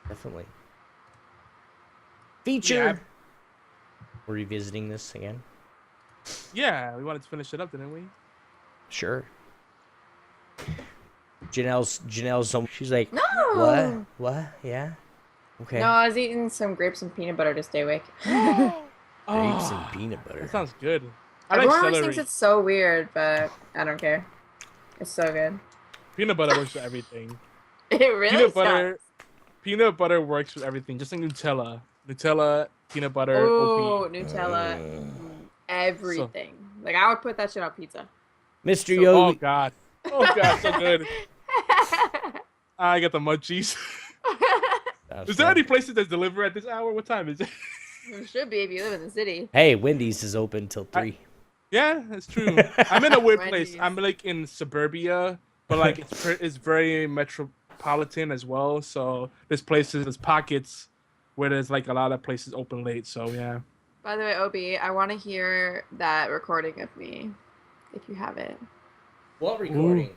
definitely. Feature. Yeah. We're revisiting this again. Yeah, we wanted to finish it up, didn't we? Sure. Janelle's she's like, no. What? Yeah. Okay. No, I was eating some grapes and peanut butter to stay awake. Grapes and peanut butter. That sounds good. I Everyone like thinks it's so weird, but I don't care. It's so good. Peanut butter works for everything. It really Peanut butter works with everything, just like Nutella. Nutella, peanut butter, oh, OP. Nutella, everything. Like, I would put that shit on pizza. Mr. Yogi. Oh, God. Oh, God, so good. I got the munchies. Is there any places that deliver at this hour? What time is it? It should be if you live in the city. Hey, Wendy's is open till 3. Yeah, that's true. I'm in a weird place. I'm like in suburbia, but like it's very metropolitan as well. So there's pockets where there's like a lot of places open late. So yeah. By the way, Obi, I want to hear that recording of me, if you have it. What recording? Ooh.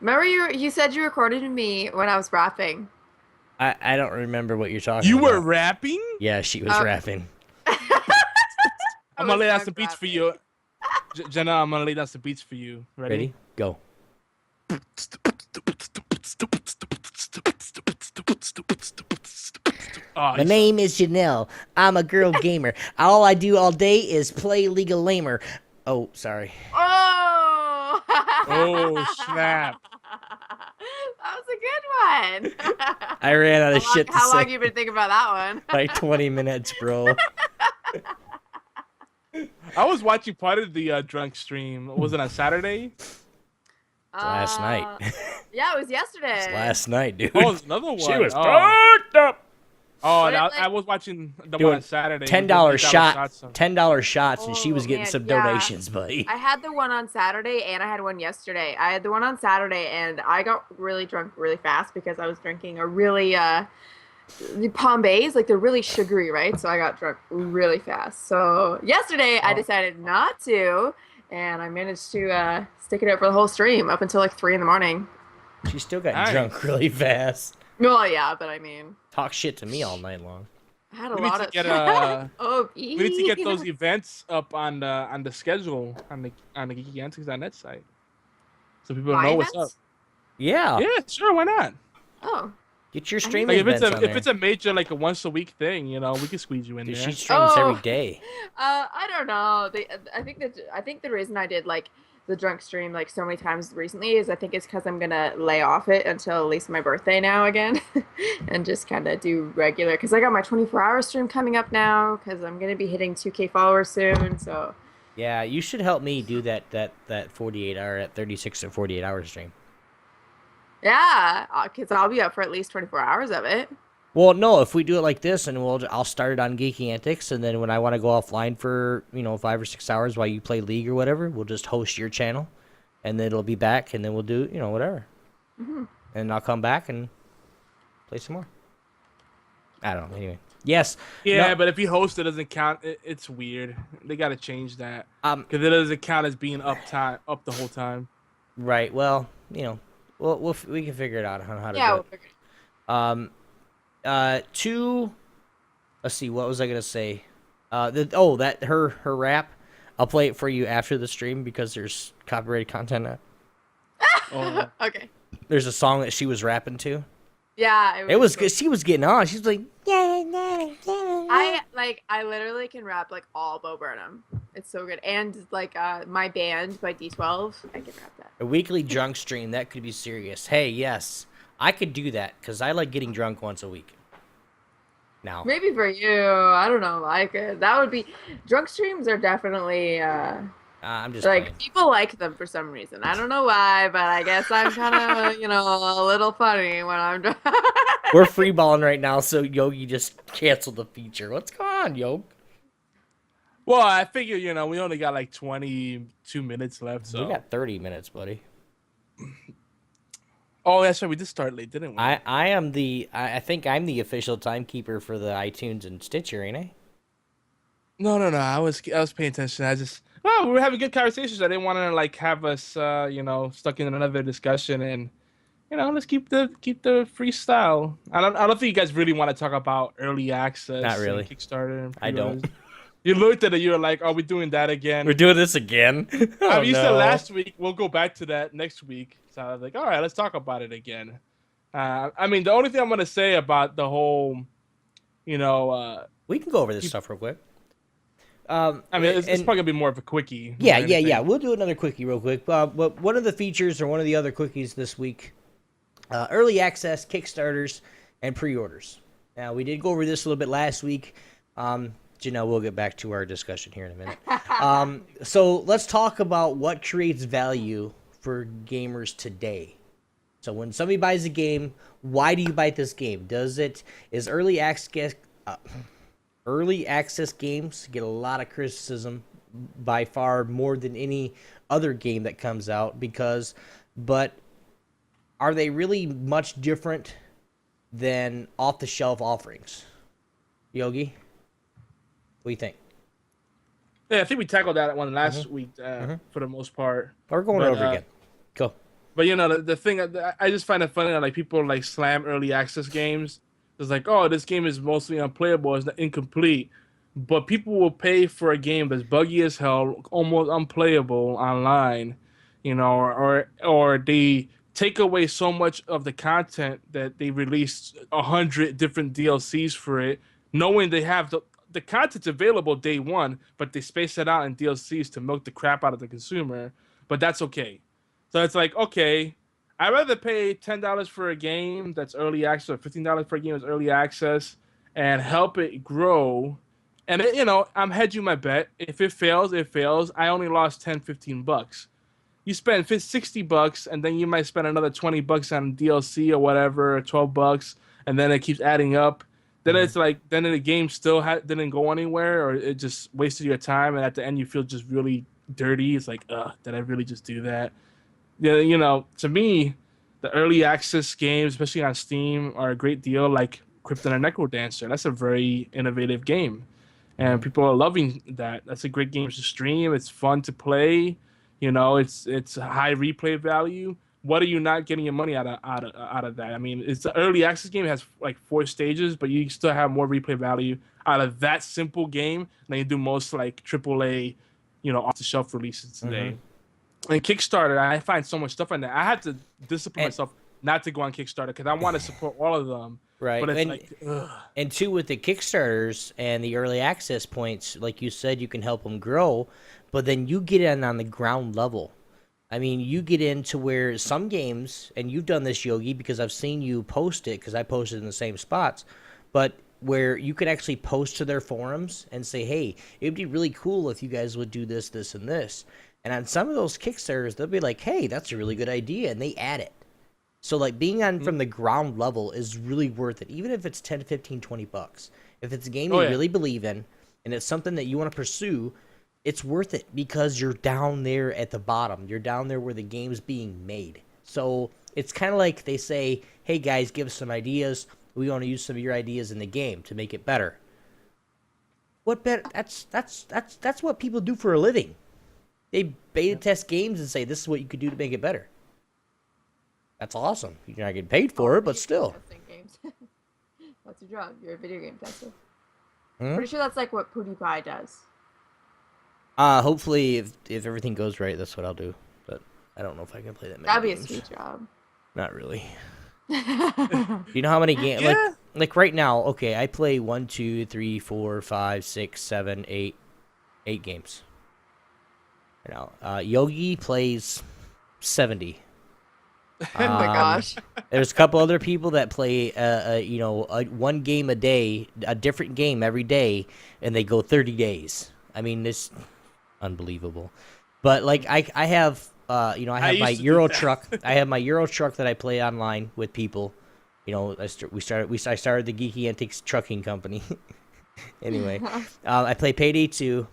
Remember you said you recorded me when I was rapping. I don't remember what you're talking about. You were rapping? Yeah, she was rapping. I'm gonna lay down some beats for you. Jenna, I'm gonna lay down some beats for you. Ready? Go. My name is Janelle. I'm a girl gamer. All I do all day is play League of Lamer. Oh, sorry. Oh! Oh, snap. That was a good one. I ran out of shit to say. How long you been thinking about that one? Like 20 minutes, bro. I was watching part of the drunk stream. Was it on Saturday? Last night. Yeah, it was yesterday. It was last night, dude. Oh, it's another one. She was fucked up. Oh, I was watching the one on Saturday. $10 shots. $10 shots, and she was getting some donations, buddy. I had the one on Saturday, and I had one yesterday. I had the one on Saturday, and I got really drunk really fast because I was drinking a really the Pombays, like they're really sugary, right? So I got drunk really fast. So yesterday I decided not to, and I managed to stick it out for the whole stream up until like 3 in. She still got drunk really fast. Well, yeah, but I mean, talk shit to me all night long. I had a lot of. We need to get those events up on the schedule on the geekyantics.net site, so people know what's up. Yeah. Yeah, sure. Why not? Oh. Get your streaming events on there. If it's a major, like a once a week thing, you know, we can squeeze you in there. She streams every day. I don't know. I think the reason I did like the drunk stream like so many times recently is I think it's because I'm gonna lay off it until at least my birthday now again, and just kind of do regular. Because I got my 24-hour stream coming up now. Because I'm gonna be hitting 2K followers soon. So. Yeah, you should help me do that 48-hour at 36 or 48-hour stream. Yeah, because I'll be up for at least 24 hours of it. Well, no, if we do it like this, and I'll start it on Geeky Antics, and then when I want to go offline for 5 or 6 hours while you play League or whatever, we'll just host your channel, and then it'll be back, and then we'll do whatever. Mm-hmm. And I'll come back and play some more. I don't know. Anyway, yes. Yeah, no. But if you host it doesn't count. It's weird. They got to change that because it doesn't count as being up the whole time. Right. Well, we can figure it out on how to do it. We'll figure it out. Let's see, what was I gonna say? Her rap. I'll play it for you after the stream because there's copyrighted content. Okay. There's a song that she was rapping to. Yeah, It was so good. She was getting on. She was like, I literally can rap like all Bo Burnham. It's so good. And like My Band by D12, I can rap that. a weekly drunk stream. That could be serious. Hey, yes, I could do that because I like getting drunk once a week. Now, Maybe for you, I don't know. I could. That would be. Drunk streams are definitely I'm just like playing. people like them for some reason. I don't know why, but I guess I'm kind of a little funny when I'm drunk. We're free balling right now, so Yogi just canceled the feature. What's going on, Yogi? Well, I figure we only got like 22 minutes left. So We got 30 minutes, buddy. Oh, that's right. We did start late, didn't we? I think I'm the official timekeeper for the iTunes and Stitcher, ain't I? No. I was paying attention. We were having good conversations. I didn't want to like have us stuck in another discussion, and let's keep the freestyle. I don't think you guys really want to talk about early access. Not really. And Kickstarter. And I don't. You looked at it. You were like, "Are we doing that again?" We're doing this again. Oh, You said no. last week. We'll go back to that next week. So I was like, "All right, let's talk about it again." I mean, the only thing I'm gonna say about the whole, We can go over this stuff real quick. I mean, it's probably gonna be more of a quickie. Yeah. We'll do another quickie real quick. But one of the features or one of the other quickies this week, early access, Kickstarters, and pre-orders. Now, we did go over this a little bit last week. We'll get back to our discussion here in a minute. So let's talk about what creates value for gamers today. So when somebody buys a game, why do you buy this game? Is early access games get a lot of criticism by far more than any other game that comes out but are they really much different than off-the-shelf offerings? Yogi? What do you think? Yeah, I think we tackled that one last week for the most part. We're going over again. Go. But the thing, I just find it funny that like people like slam early access games. It's like, oh, this game is mostly unplayable, it's incomplete. But people will pay for a game that's buggy as hell, almost unplayable online, or they take away so much of the content that they release 100 different DLCs for it, knowing they have the content's available day one, but they space it out in DLCs to milk the crap out of the consumer. But that's okay. So it's like, okay, I'd rather pay $10 for a game that's early access or $15 for a game that's early access and help it grow. And, I'm hedging my bet. If it fails, it fails. I only lost $10-15. You spend $60 and then you might spend another $20 on DLC or whatever, or $12, and then it keeps adding up. Then it's like, then the game still didn't go anywhere, or it just wasted your time, and at the end you feel just really dirty. It's like, did I really just do that? Yeah, to me, the early access games, especially on Steam, are a great deal. Like Krypton and Necrodancer, that's a very innovative game, and people are loving that. That's a great game to stream. It's fun to play. It's high replay value. What are you not getting your money out of that? I mean, it's the early access game. It has like 4 stages, but you still have more replay value out of that simple game than you do most like AAA, off the shelf releases today. And Kickstarter, I find so much stuff on there. I had to discipline myself not to go on Kickstarter because I want to support all of them. Right. But it's and two, with the Kickstarters and the early access points, like you said, you can help them grow, but then you get in on the ground level. I mean, you get into where some games, and you've done this, Yogi, because I've seen you post it, because I posted in the same spots, but where you could actually post to their forums and say, hey, it'd be really cool if you guys would do this, this, and this. And on some of those Kickstarters, they'll be like, hey, that's a really good idea, and they add it. So, like, being on from the ground level is really worth it, even if it's 10, 15, 20 bucks. If it's a game you really believe in, and it's something that you want to pursue, it's worth it because you're down there at the bottom. You're down there where the game's being made. So it's kind of like they say, hey, guys, give us some ideas. We want to use some of your ideas in the game to make it better. What better? That's what people do for a living. They beta test games and say, this is what you could do to make it better. That's awesome. You're not getting paid for it, but still. Testing games. That's your job. You're a video game tester. Pretty sure that's like what PewDiePie does. Hopefully, if everything goes right, that's what I'll do. But I don't know if I can play that many That'd be a games. sweet job. Not really. Do you know how many games? Yeah. Like right now, okay, I play 1, 2, 3, 4, 5, 6, 7, 8, 8 games. You know, Yogi plays 70. Oh my gosh. There's a couple other people that play, one game a day, a different game every day, and they go 30 days. I mean, it's unbelievable. But like, I have, I have my used to do Euro that. truck. I have my Euro truck that I play online with people. You know, I started the Geeky Antics trucking company. Anyway, I play Payday 2,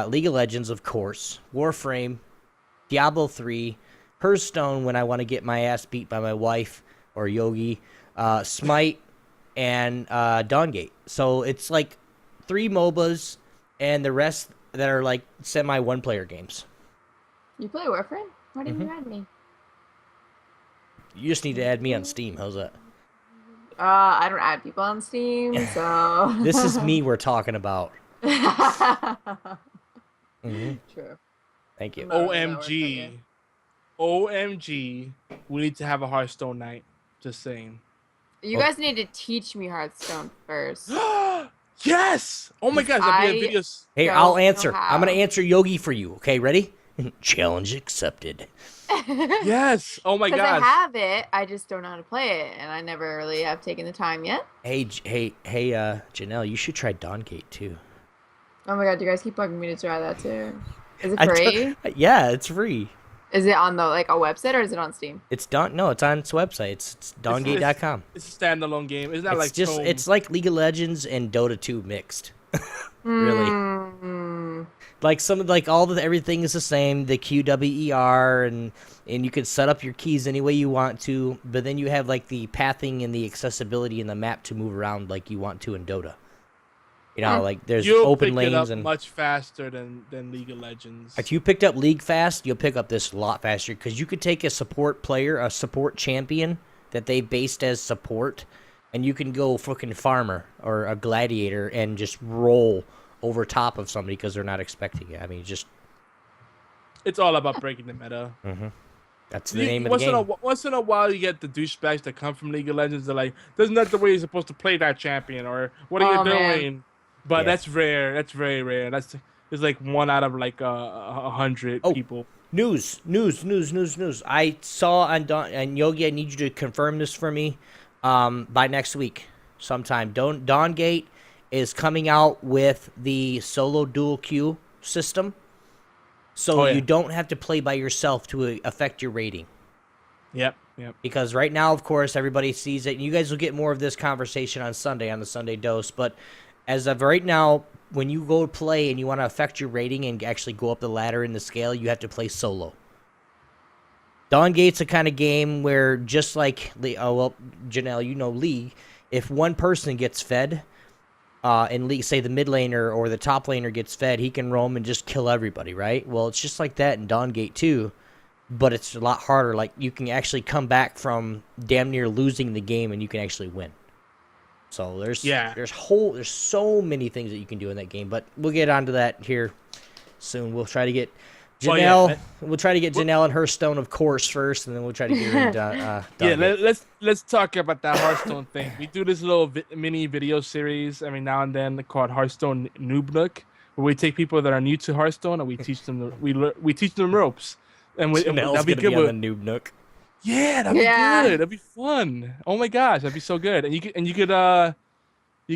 League of Legends, of course, Warframe, Diablo 3, Hearthstone when I want to get my ass beat by my wife or Yogi, Smite, and Dawngate. So it's like 3 MOBAs and the rest that are like semi one-player games. You play Warframe? Why didn't you add me? You just need to add me on Steam. How's that? I don't add people on Steam, so. This is me we're talking about. Mhm. True. Thank you. No. OMG. OMG. We need to have a Hearthstone night. Just saying. You guys need to teach me Hearthstone first. Yes! Oh my gosh, that'd be a video. Hey, Don't I'll know answer. how. I'm going to answer Yogi for you. Okay, ready? Challenge accepted. Yes! Oh my Because I gosh. have it, I just don't know how to play it, and I never really have taken the time yet. Hey, Janelle, you should try Dawngate too. Oh my god, do you guys keep bugging me to try that too? Is it I free? Yeah, it's free. Is it on a website or is it on Steam? No, it's on its website. It's dawngate.com. It's a standalone game. It's not like Tome. It's like League of Legends and Dota 2 mixed. Really. Mm. Like everything is the same, the QWER and you can set up your keys any way you want to, but then you have like the pathing and the accessibility in the map to move around like you want to in Dota. You know, like there's You'll open pick lanes it up and much faster than League of Legends. if you picked up League fast, you'll pick up this a lot faster because you could take a support player, a support champion that they based as support, and you can go fucking farmer or a gladiator and just roll over top of somebody because they're not expecting it. I mean, It's all about breaking the meta. that's the name of the game. Once in a while, you get the douchebags that come from League of Legends. They're like, "That's not the way you're supposed to play that champion," or "What are you man. doing?" But Yeah. that's rare. That's very rare. It's like 1 out of like 100 Oh. people. News. I saw and Yogi, I need you to confirm this for me by next week sometime. Dawngate is coming out with the solo dual queue system. So you don't have to play by yourself to affect your rating. Yep. Because right now, of course, everybody sees it. And you guys will get more of this conversation on Sunday, on the Sunday Dose. But as of right now, when you go play and you want to affect your rating and actually go up the ladder in the scale, you have to play solo. Dawngate's a kind of game where just like, Janelle, you know League, if one person gets fed, in League, say the mid laner or the top laner gets fed, he can roam and just kill everybody, right? Well, it's just like that in Dawngate too, but it's a lot harder. Like, you can actually come back from damn near losing the game and you can actually win. So there's so many things that you can do in that game, but we'll get onto that here soon. We'll try to get Janelle. We'll try to get Janelle and Hearthstone, of course, first, and then we'll try to get her into Dawngate. Let's talk about that Hearthstone thing. We do this little mini video series every now and then called Hearthstone Noob Nook, where we take people that are new to Hearthstone and we teach them we teach them ropes. And Janelle's that'd be gonna good. be on the Noob Nook. Yeah, that'd be good. That'd be fun. Oh my gosh, that'd be so good. And you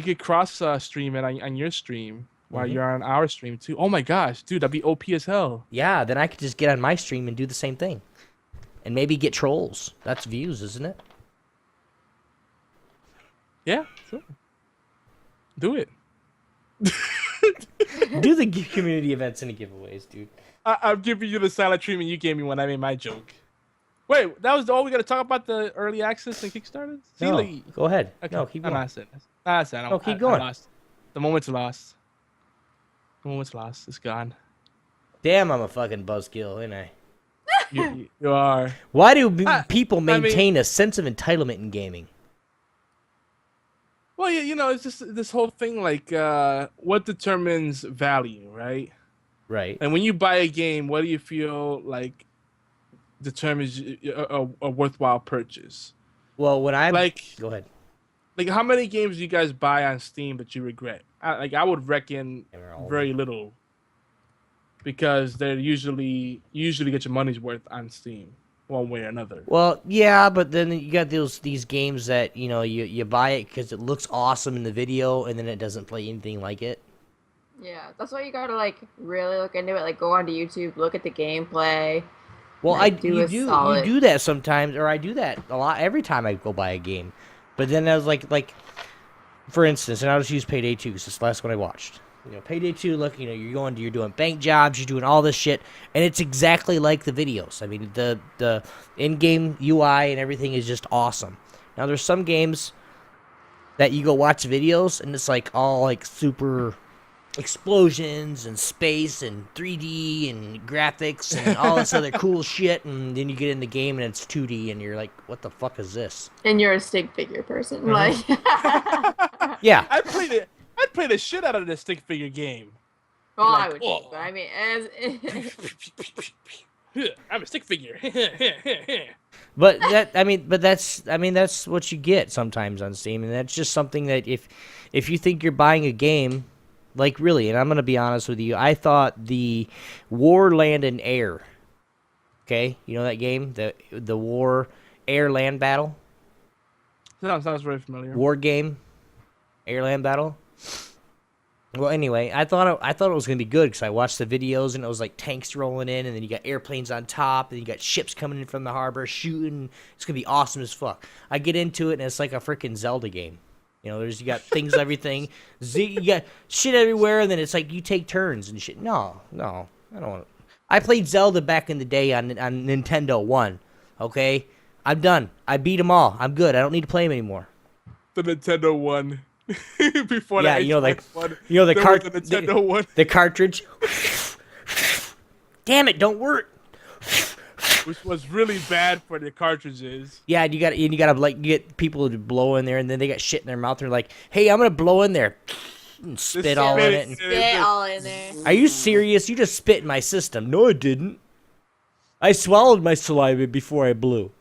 could cross stream it on your stream while you're on our stream too. Oh my gosh, dude, that'd be OP as hell. Yeah, then I could just get on my stream and do the same thing. And maybe get trolls. That's views, isn't it? Yeah, sure. Do it. Do the community events and the giveaways, dude. I'm giving you the silent treatment you gave me when I made my joke. Wait, that was all we got to talk about the early access and Kickstarter? No, go ahead. Okay. No, keep going. No, keep going. I lost. The moment's lost. The moment's lost. It's gone. Damn, I'm a fucking buzzkill, ain't I? You are. Why do people maintain a sense of entitlement in gaming? Well, yeah, it's just this whole thing like what determines value, right? Right. And when you buy a game, what do you feel like determines a worthwhile purchase. Well, when I Like, go ahead. like how many games do you guys buy on Steam that you regret? I would reckon They were all very little, because they're usually get your money's worth on Steam, one way or another. Well, yeah, but then you got these games that you buy it because it looks awesome in the video, and then it doesn't play anything like it. Yeah, that's why you gotta like really look into it. Like go onto YouTube, look at the gameplay. Well, Like, you do that sometimes, or I do that a lot every time I go buy a game. But then I was like, for instance, and I'll just use Payday 2 because it's the last one I watched. Payday 2, look, you're doing bank jobs, you're doing all this shit, and it's exactly like the videos. I mean, the in-game UI and everything is just awesome. Now, there's some games that you go watch videos, and it's like all like super explosions and space and 3D and graphics and all this other cool shit, and then you get in the game and it's 2D, and you're like, what the fuck is this? And you're a stick figure person, Mm-hmm. like. Yeah. I'd play the shit out of this stick figure game. Well, Like, I would think, but I mean, I'm a stick figure. But that's what you get sometimes on Steam, and that's just something that if you think you're buying a game, like really, and I'm gonna be honest with you, I thought the War, Land, and Air, okay, you know that game, the War, Air, Land Battle, Sounds very familiar. war game, Air, Land Battle. Well, anyway, I thought it was gonna be good because I watched the videos and it was like tanks rolling in, and then you got airplanes on top, and you got ships coming in from the harbor shooting. It's gonna be awesome as fuck. I get into it and it's like a freaking Zelda game. You got things, everything, you got shit everywhere, and then it's like you take turns and shit. No, I don't want. I played Zelda back in the day on Nintendo 1. Okay, I'm done. I beat them all. I'm good. I don't need to play them anymore. The Nintendo one. Before Yeah, the Xbox one, the there was cart, the Nintendo one, the cartridge. Damn it, don't work. which was really bad for the cartridges. Yeah, and you gotta like get people to blow in there, and then they got shit in their mouth. They're like, "Hey, I'm gonna blow in there," and spit all in it. And, spit all in there. are you serious? You just spit in my system? No, I didn't. I swallowed my saliva before I blew.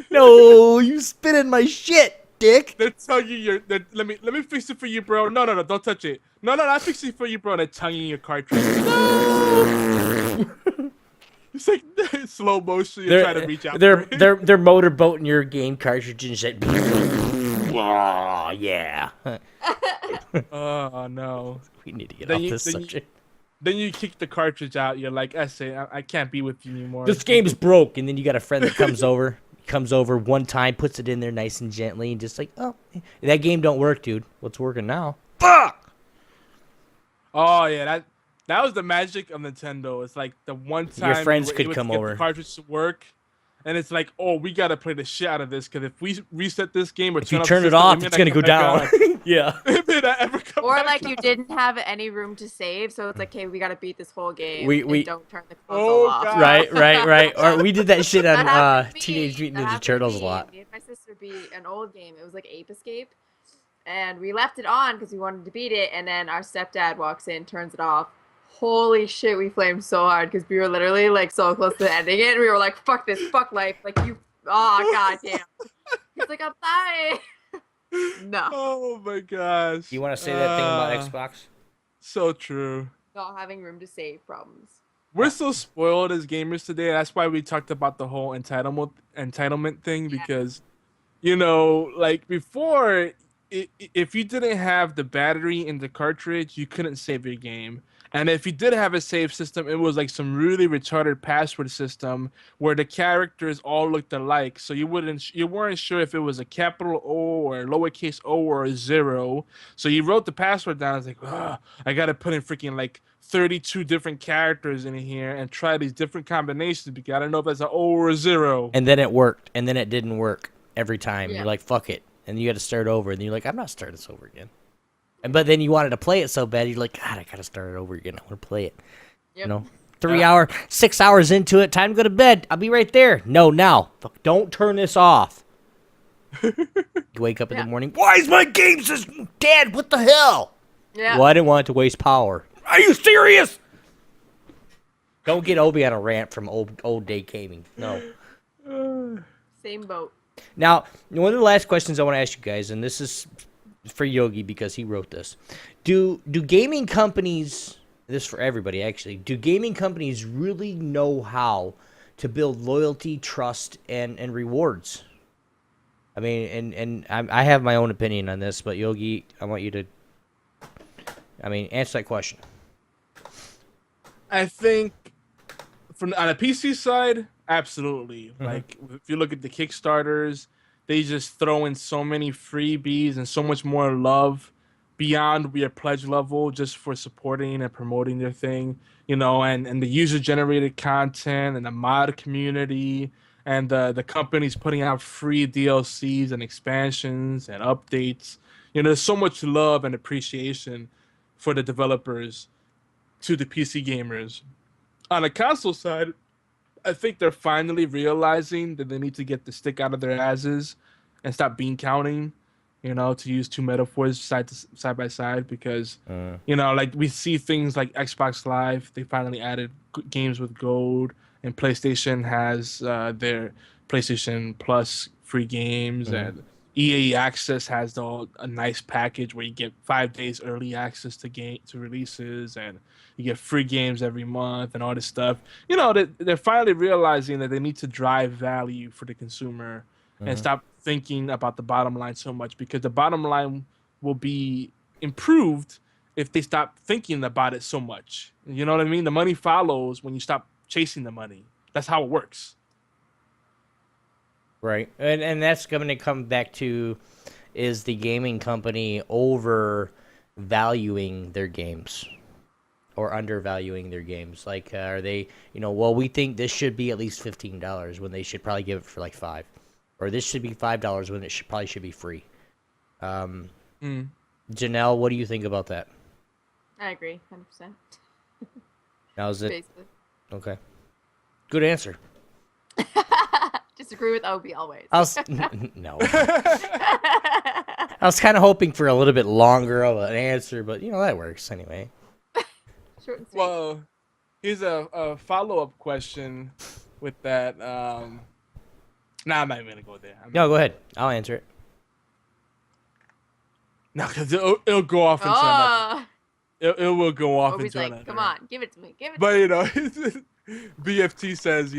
No, you spit in my shit, dick. They're tonguing your. Let me fix it for you, bro. No, don't touch it. No, I fix it for you, bro. They're tonguing your cartridge. It's like slow motion. You're trying to reach out. They're motorboating your game cartridge and shit. Oh yeah. Oh no. We need to get Then off you- this then you- subject. Then you kick the cartridge out. You're like, I can't be with you anymore. This game's broke, and then you got a friend that comes over one time, puts it in there nice and gently, and just like, oh, that game don't work, dude. What's working now? Fuck. Oh yeah, that was the magic of Nintendo. It's like the one time Your friends we were could able come to get over. the cartridge to work, and it's like, oh, we gotta play the shit out of this, because if we reset this game or If you off turn the it system, off, may it's not gonna go come back down. on. Yeah. It may not ever come Or back like on. you didn't have any room to save, so it's like, okay, we gotta beat this whole game. We- and don't turn the console Oh, off. God. Right. Or we did that shit on That happened to me. Teenage Mutant That Ninja happened to Turtles a me. lot. Me and my sister beat an old game. It was like Ape Escape, and we left it on because we wanted to beat it. And then our stepdad walks in, turns it off. Holy shit, we flamed so hard because we were literally like so close to ending it. And we were like, "Fuck this, fuck life!" Like you, oh goddamn. He's like, "I'm dying." No, Oh my gosh. You want to say that thing about Xbox? So true. not having room to save problems. We're so spoiled as gamers today. That's why we talked about the whole entitlement thing, because, like before, if you didn't have the battery in the cartridge, you couldn't save your game. And if you did have a save system, it was like some really retarded password system where the characters all looked alike. So you weren't sure if it was a capital O or a lowercase o or a 0. So you wrote the password down. It's like, ugh, I gotta put in freaking like 32 different characters in here and try these different combinations because I don't know if that's an O or a 0. And then it worked, and then it didn't work every time. Yeah. You're like, fuck it. And you got to start over, and you're like, I'm not starting this over again. But then you wanted to play it so bad, you're like, God, I got to start it over again. I want to play it. Yep. 6 hours into it, time to go to bed. I'll be right there. No, now. Fuck, don't turn this off. You wake up in the morning. Why is my game system dead? What the hell? Yeah. Well, I didn't want it to waste power. Are you serious? Don't get Obi on a rant from old day gaming. No. Same boat. Now, one of the last questions I want to ask you guys, and this is for Yogi because he wrote this. Do gaming companies, this is for everybody actually, do gaming companies really know how to build loyalty, trust, and rewards? I mean, and I have my own opinion on this, but Yogi, I want you to, answer that question. I think on a PC side, absolutely. Like if you look at the Kickstarters, they just throw in so many freebies and so much more love beyond your pledge level just for supporting and promoting their thing, and the user generated content and the mod community and the companies putting out free DLCs and expansions and updates. There's so much love and appreciation for the developers to the PC gamers. On the console side, I think they're finally realizing that they need to get the stick out of their asses and stop bean counting, to use two metaphors side by side, because, like we see things like Xbox Live, they finally added games with gold, and PlayStation has their PlayStation Plus free games, and EA Access has a nice package where you get 5 days early access to releases, and you get free games every month and all this stuff. They're finally realizing that they need to drive value for the consumer and stop thinking about the bottom line so much, because the bottom line will be improved if they stop thinking about it so much. You know what I mean? The money follows when you stop chasing the money. That's how it works. Right. And that's going to come back to, is the gaming company overvaluing their games or undervaluing their games? Like, are they, we think this should be at least $15 when they should probably give it for like $5. Or this should be $5 when it probably should be free. Janelle, what do you think about that? I agree, 100%. Now is it? Basically. Okay. Good answer. Disagree with Obi always. No. I was kind of hoping for a little bit longer of an answer, but that works anyway. Short and sweet. Well, here's a follow-up question with that. I'm not even gonna go there. No, go ahead. I'll answer it. No, because it'll go off into another. It will go off Obi's into like, another. come on, give it to me, give it. But BFT says,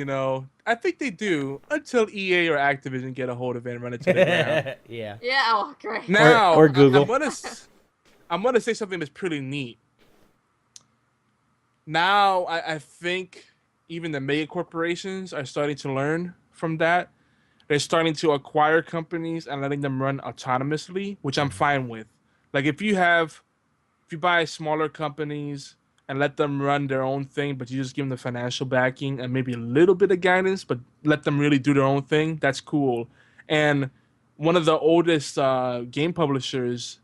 I think they do until EA or Activision get a hold of it and run it to the ground. Yeah. Yeah. Oh, great. Now, or Google. I'm gonna say something that's pretty neat. Now, I think even the mega corporations are starting to learn from that. They're starting to acquire companies and letting them run autonomously, which I'm fine with. Like if you buy smaller companies and let them run their own thing, but you just give them the financial backing and maybe a little bit of guidance, but let them really do their own thing, that's cool. And one of the oldest game publishers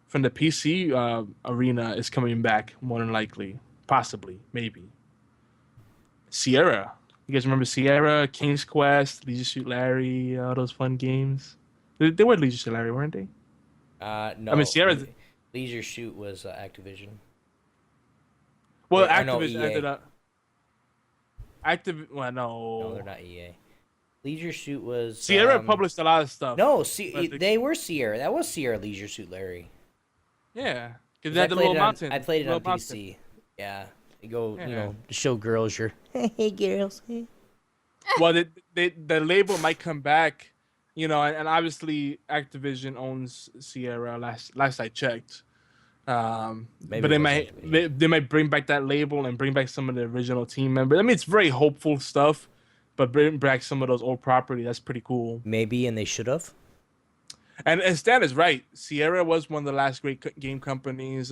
from the PC arena is coming back, more than likely. Possibly, maybe. Sierra. You guys remember Sierra, King's Quest, Leisure Suit Larry, all those fun games? They were Leisure Suit Larry, weren't they? No. I mean, Sierra. Leisure Suit was Activision. Well, Wait, no, Activision EA. ended up. Well, no. No, they're not EA. Leisure Suit was Sierra published a lot of stuff. No, they were Sierra. That was Sierra Leisure Suit Larry. Yeah, because they had the little mountain. I played it on mountain. PC. Yeah, you go, to show girls your hey girls. Well, the label might come back, and obviously Activision owns Sierra. Last I checked, but they might bring back that label and bring back some of the original team members. I mean, it's very hopeful stuff, but bring back some of those old property. That's pretty cool. Maybe, and they should have. And Stan is right. Sierra was one of the last great game companies.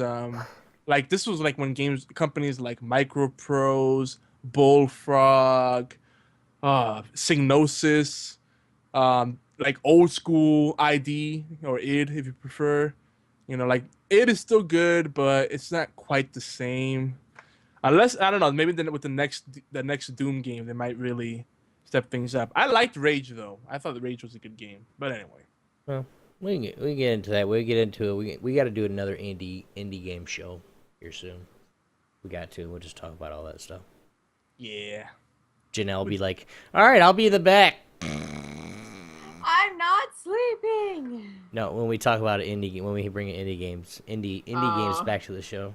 Like this was like when companies like Microprose, Bullfrog, Signosis, like old school ID or id if you prefer. Like id is still good, but it's not quite the same. Unless I don't know, maybe then with the next Doom game they might really step things up. I liked Rage though. I thought the Rage was a good game. But anyway. Well, we can get into that. We get into it. We got to do another indie game show here soon. We got to. We'll just talk about all that stuff. Yeah. Janelle will be like, all right, I'll be in the back. I'm not sleeping. No, when we talk about when we bring indie games Oh. back to the show,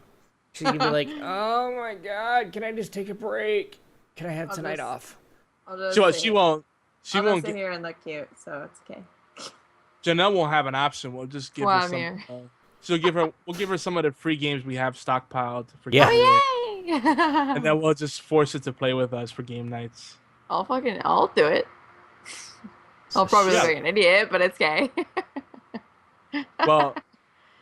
she's gonna be like, "Oh my god, can I just take a break? Can I have tonight off?" I'll just She won't. She I'll won't just sit get. here and look cute, so it's okay. Janelle won't have an option. We'll just give Well, her I'm some. here. We'll give her some of the free games we have stockpiled for Yeah. game night. Oh yay! And then we'll just force her to play with us for game nights. I'll do it. I'll probably look like an idiot, but it's okay. Well,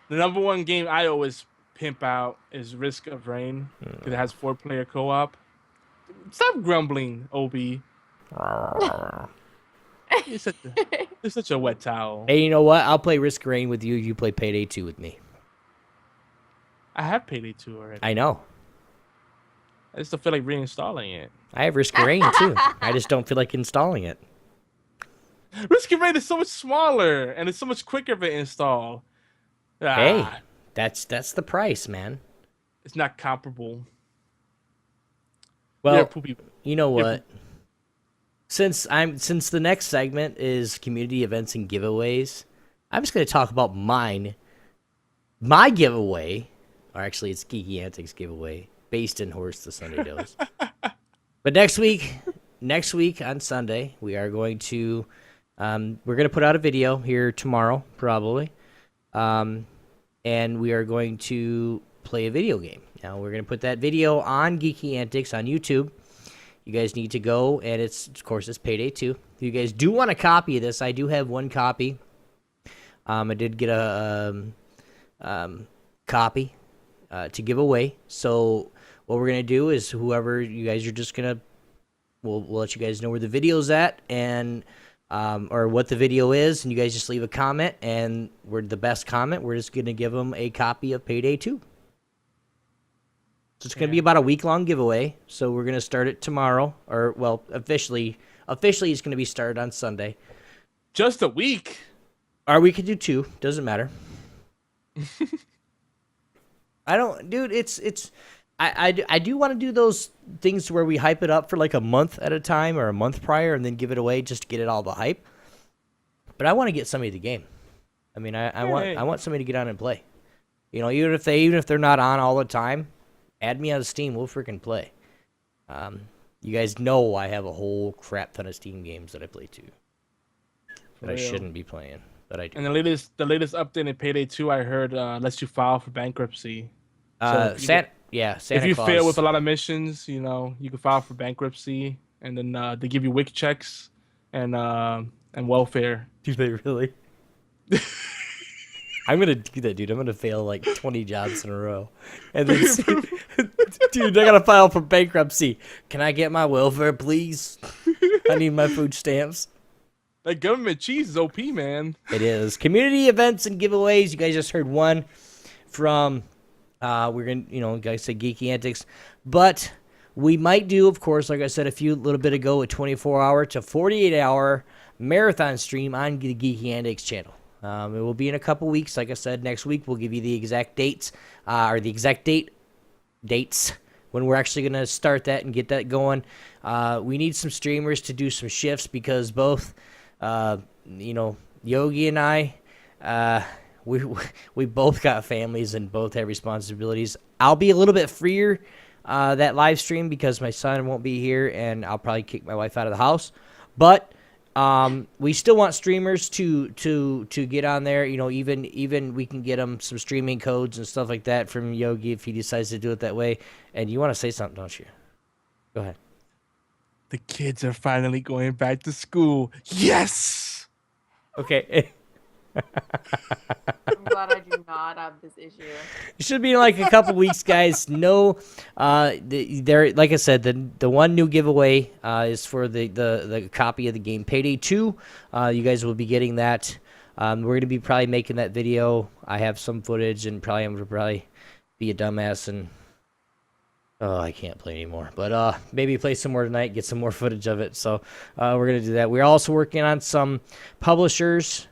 the number one game I always pimp out is Risk of Rain because it has 4-player co-op. Stop grumbling, Obi. You're such a wet towel. Hey, you know what? I'll play Risk of Rain with you. You play Payday 2 with me. I have Payday 2 already. I know. I just don't feel like reinstalling it. I have Risk of Rain too. I just don't feel like installing it. Risk of Rain is so much smaller and it's so much quicker to install. Hey, that's the price, man. It's not comparable. Well, You're a poopy. you know what? Since the next segment is community events and giveaways, I'm just going to talk about my giveaway, or actually it's Geeky Antics giveaway, based in Horse the Sunday Does. But next week on Sunday, we are going to we're going to put out a video here tomorrow, probably, and we are going to play a video game. Now we're going to put that video on Geeky Antics on YouTube. You guys need to go, and of course it's Payday 2. If you guys do want a copy of this, I do have one copy. I did get a copy to give away. So what we're gonna do is whoever you guys are just gonna we'll let you guys know where the video's at and or what the video is, and you guys just leave a comment, and we're the best comment. We're just gonna give them a copy of Payday 2. So it's going to be about a week-long giveaway. So we're going to start it tomorrow. Or, well, officially it's going to be started on Sunday. Just a week? Or we could do 2. Doesn't matter. Dude, I do want to do those things where we hype it up for like a month at a time or a month prior and then give it away just to get it all the hype. But I want to get somebody the game. I mean, I want somebody to get on and play. You know, even if they're not on all the time, add me on Steam. We'll freaking play. You guys know I have a whole crap ton of Steam games that I play too. That I shouldn't be playing, but I do. And the latest update in Payday 2, I heard, lets you file for bankruptcy. So Santa if you Claus. fail with a lot of missions, you know, you can file for bankruptcy, and then they give you WIC checks and welfare. Do they really? I'm gonna do that, dude. I'm gonna fail like 20 jobs in a row, and then dude, I gotta file for bankruptcy. Can I get my welfare, please? I need my food stamps. That government cheese is OP, man. It is. Community events and giveaways. You guys just heard one from we're gonna, like I said, Geeky Antics, but we might do, of course, like I said a little bit ago, a 24-hour to 48-hour marathon stream on the Geeky Antics channel. It will be in a couple weeks. Like I said, next week we'll give you the exact dates, or the exact dates when we're actually going to start that and get that going. We need some streamers to do some shifts because both, Yogi and I, we both got families and both have responsibilities. I'll be a little bit freer that live stream because my son won't be here, and I'll probably kick my wife out of the house. But we still want streamers to get on there. Even we can get them some streaming codes and stuff like that from Yogi if he decides to do it that way. And you want to say something, don't you? Go ahead. The kids are finally going back to school. Yes. Okay. I'm glad I do not have this issue. It should be in like a couple weeks, guys. No, there. Like I said, the one new giveaway is for the copy of the game Payday 2. You guys will be getting that. We're gonna be probably making that video. I have some footage, and I'm gonna be a dumbass and I can't play anymore. But maybe play some more tonight, get some more footage of it. So we're gonna do that. We're also working on some publishers.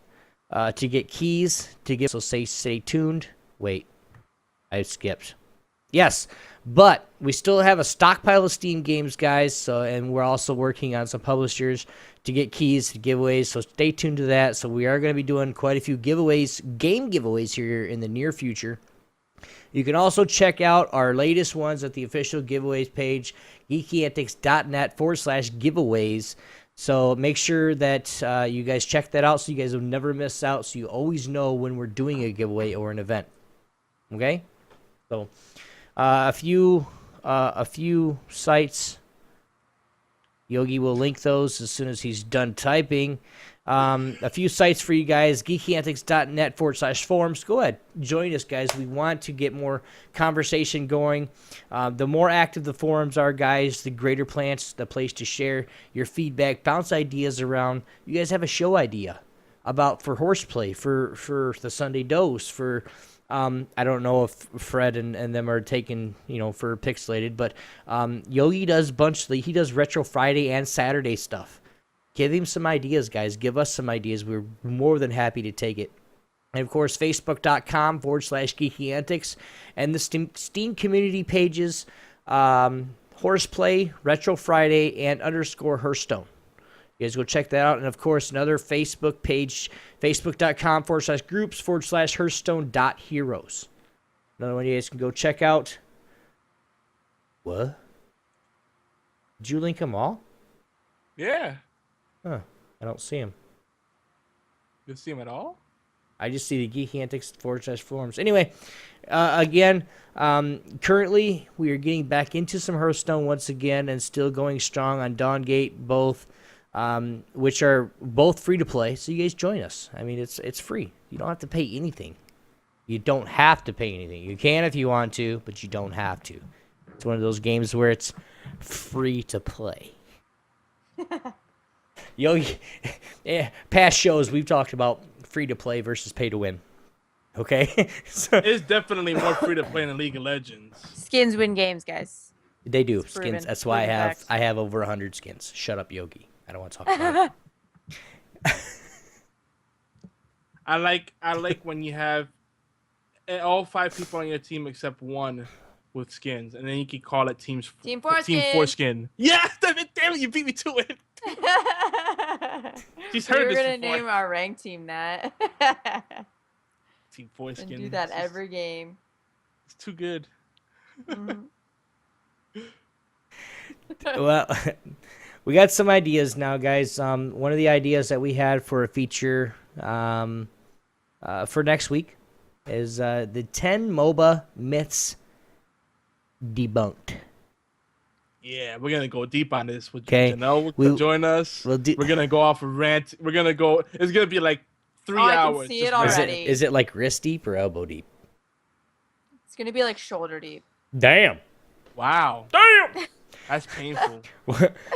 To get keys to give, so stay tuned. Wait, I skipped. Yes, But we still have a stockpile of Steam games, guys. So, and we're also working on some publishers to get keys to giveaways. So stay tuned to that. So we are going to be doing quite a few giveaways, game giveaways here in the near future. You can also check out our latest ones at the official giveaways page, geekyantics.net/giveaways. So make sure that you guys check that out so you guys will never miss out, so you always know when we're doing a giveaway or an event. Okay? So a few sites. Yogi will link those as soon as he's done typing. A few sites for you guys, geekyantics.net/forums. Go ahead, join us, guys. We want to get more conversation going. The more active the forums are, guys, the greater plants, the place to share your feedback, bounce ideas around. You guys have a show idea for HorsePLAY, for the Sunday Dose, for I don't know if Fred and them are taking, for Pixelated, but Yogi does he does Retro Friday and Saturday stuff. Give him some ideas, guys. Give us some ideas. We're more than happy to take it. And, of course, Facebook.com/GeekyAntics and the Steam community pages, HorsePLAY, Retro Friday, and _Hearthstone. You guys go check that out. And, of course, another Facebook page, Facebook.com/groups/Hearthstone.heroes. Another one you guys can go check out. What? Did you link them all? Yeah. Huh. I don't see him. You see him at all? I just see the Geeky Antics /forums. Anyway, again, currently we are getting back into some Hearthstone once again and still going strong on Dawngate, both, which are both free to play. So you guys join us. I mean, it's free. You don't have to pay anything. You don't have to pay anything. You can if you want to, but you don't have to. It's one of those games where it's free to play. Past shows we've talked about free to play versus pay to win. Okay, so It's definitely more free to play than League of Legends. Skins win games, guys. they do It's skins. proven. That's why Proven fact. I have over 100 skins. Shut up, Yogi. I don't want to talk about it. I like when you have all 5 people on your team except one with skins, and then you can call it Team Foreskin. Foreskin. Yeah, damn it, you beat me to it. She's heard We're this gonna before. name our rank team that. Team Foreskin. And do that It's just- every game. It's too good. Mhm. Well, we got some ideas now, guys. One of the ideas that we had for a feature for next week is the 10 MOBA myths debunked. Yeah, we're gonna go deep on this. Would 'Kay. Janelle We'll- join us? we'll do- We're gonna go off a rant. We're gonna go. It's gonna be like 3 Oh, I can hours. see just it ranting. already. Is it like wrist deep or elbow deep? It's gonna be like shoulder deep. Damn. Wow. Damn. That's painful.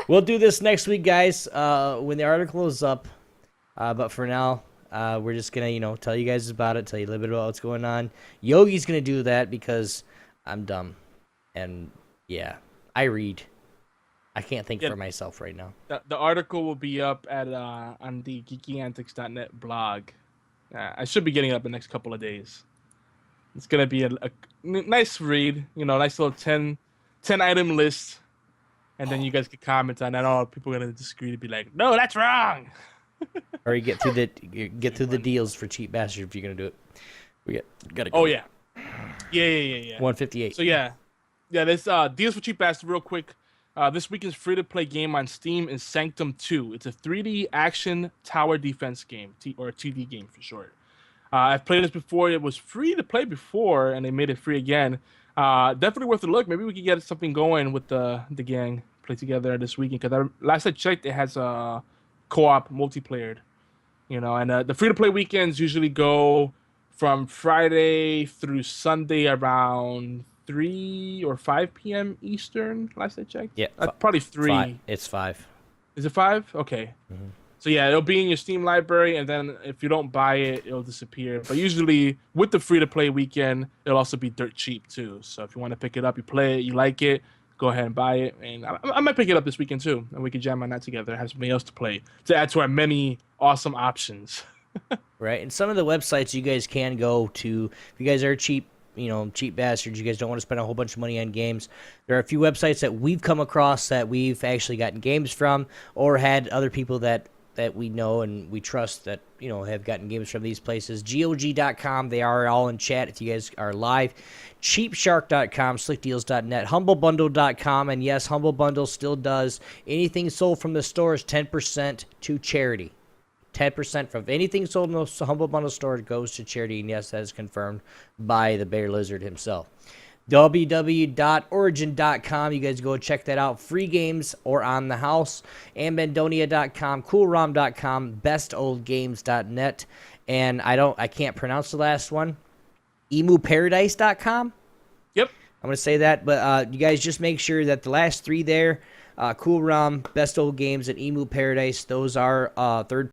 We'll do this next week, guys, when the article is up. But for now, we're just going to, tell you guys about it, tell you a little bit about what's going on. Yogi's going to do that because I'm dumb. And, yeah, I read. I can't think for myself right now. The article will be up at on the geekyantics.net blog. I should be getting it up in the next couple of days. It's gonna be a nice read, nice little 10 item list, and then you guys can comment on that. All people are gonna disagree to be like, no, that's wrong. Or you get through the deals for Cheap Bastard if you're going to do it. We got to go. Oh yeah. 158. So this deals for cheap bastard real quick. This weekend's free-to-play game on Steam is Sanctum 2. It's a 3D action tower defense game, or a 2D game for short. I've played this before. It was free to play before, and they made it free again. Definitely worth a look. Maybe we could get something going with the gang play together this weekend. Because last I checked, it has a co-op multiplayer. And the free-to-play weekends usually go from Friday through Sunday around 3 or 5 p.m. Eastern, last I checked. Yeah. Probably 3. It's 5. Is it 5? Okay. Mhm. So yeah, it'll be in your Steam library, and then if you don't buy it, it'll disappear. But usually with the free-to-play weekend, it'll also be dirt cheap too. So if you want to pick it up, you play it, you like it, go ahead and buy it. And I might pick it up this weekend too, and we can jam on that together, have something else to play, to add to our many awesome options. Right, and some of the websites you guys can go to, if you guys are cheap cheap bastards. You guys don't want to spend a whole bunch of money on games. There are a few websites that we've come across that we've actually gotten games from, or had other people that we know and we trust that have gotten games from these places. GOG.com, they are all in chat if you guys are live. Cheapshark.com, slickdeals.net, humblebundle.com, and yes, Humble Bundle still does anything sold from the store is 10% to charity. 10% from anything sold in the Humble Bundle store goes to charity, and yes, that is confirmed by the Bear Lizard himself. www.origin.com, you guys go check that out. Free games or on the house. Ambandonia.com, coolrom.com, bestoldgames.net, and I can't pronounce the last one. emuparadise.com. Yep. I'm going to say that, but you guys just make sure that the last three there, Cool ROM, Best Old Games, and Emu Paradise, those are third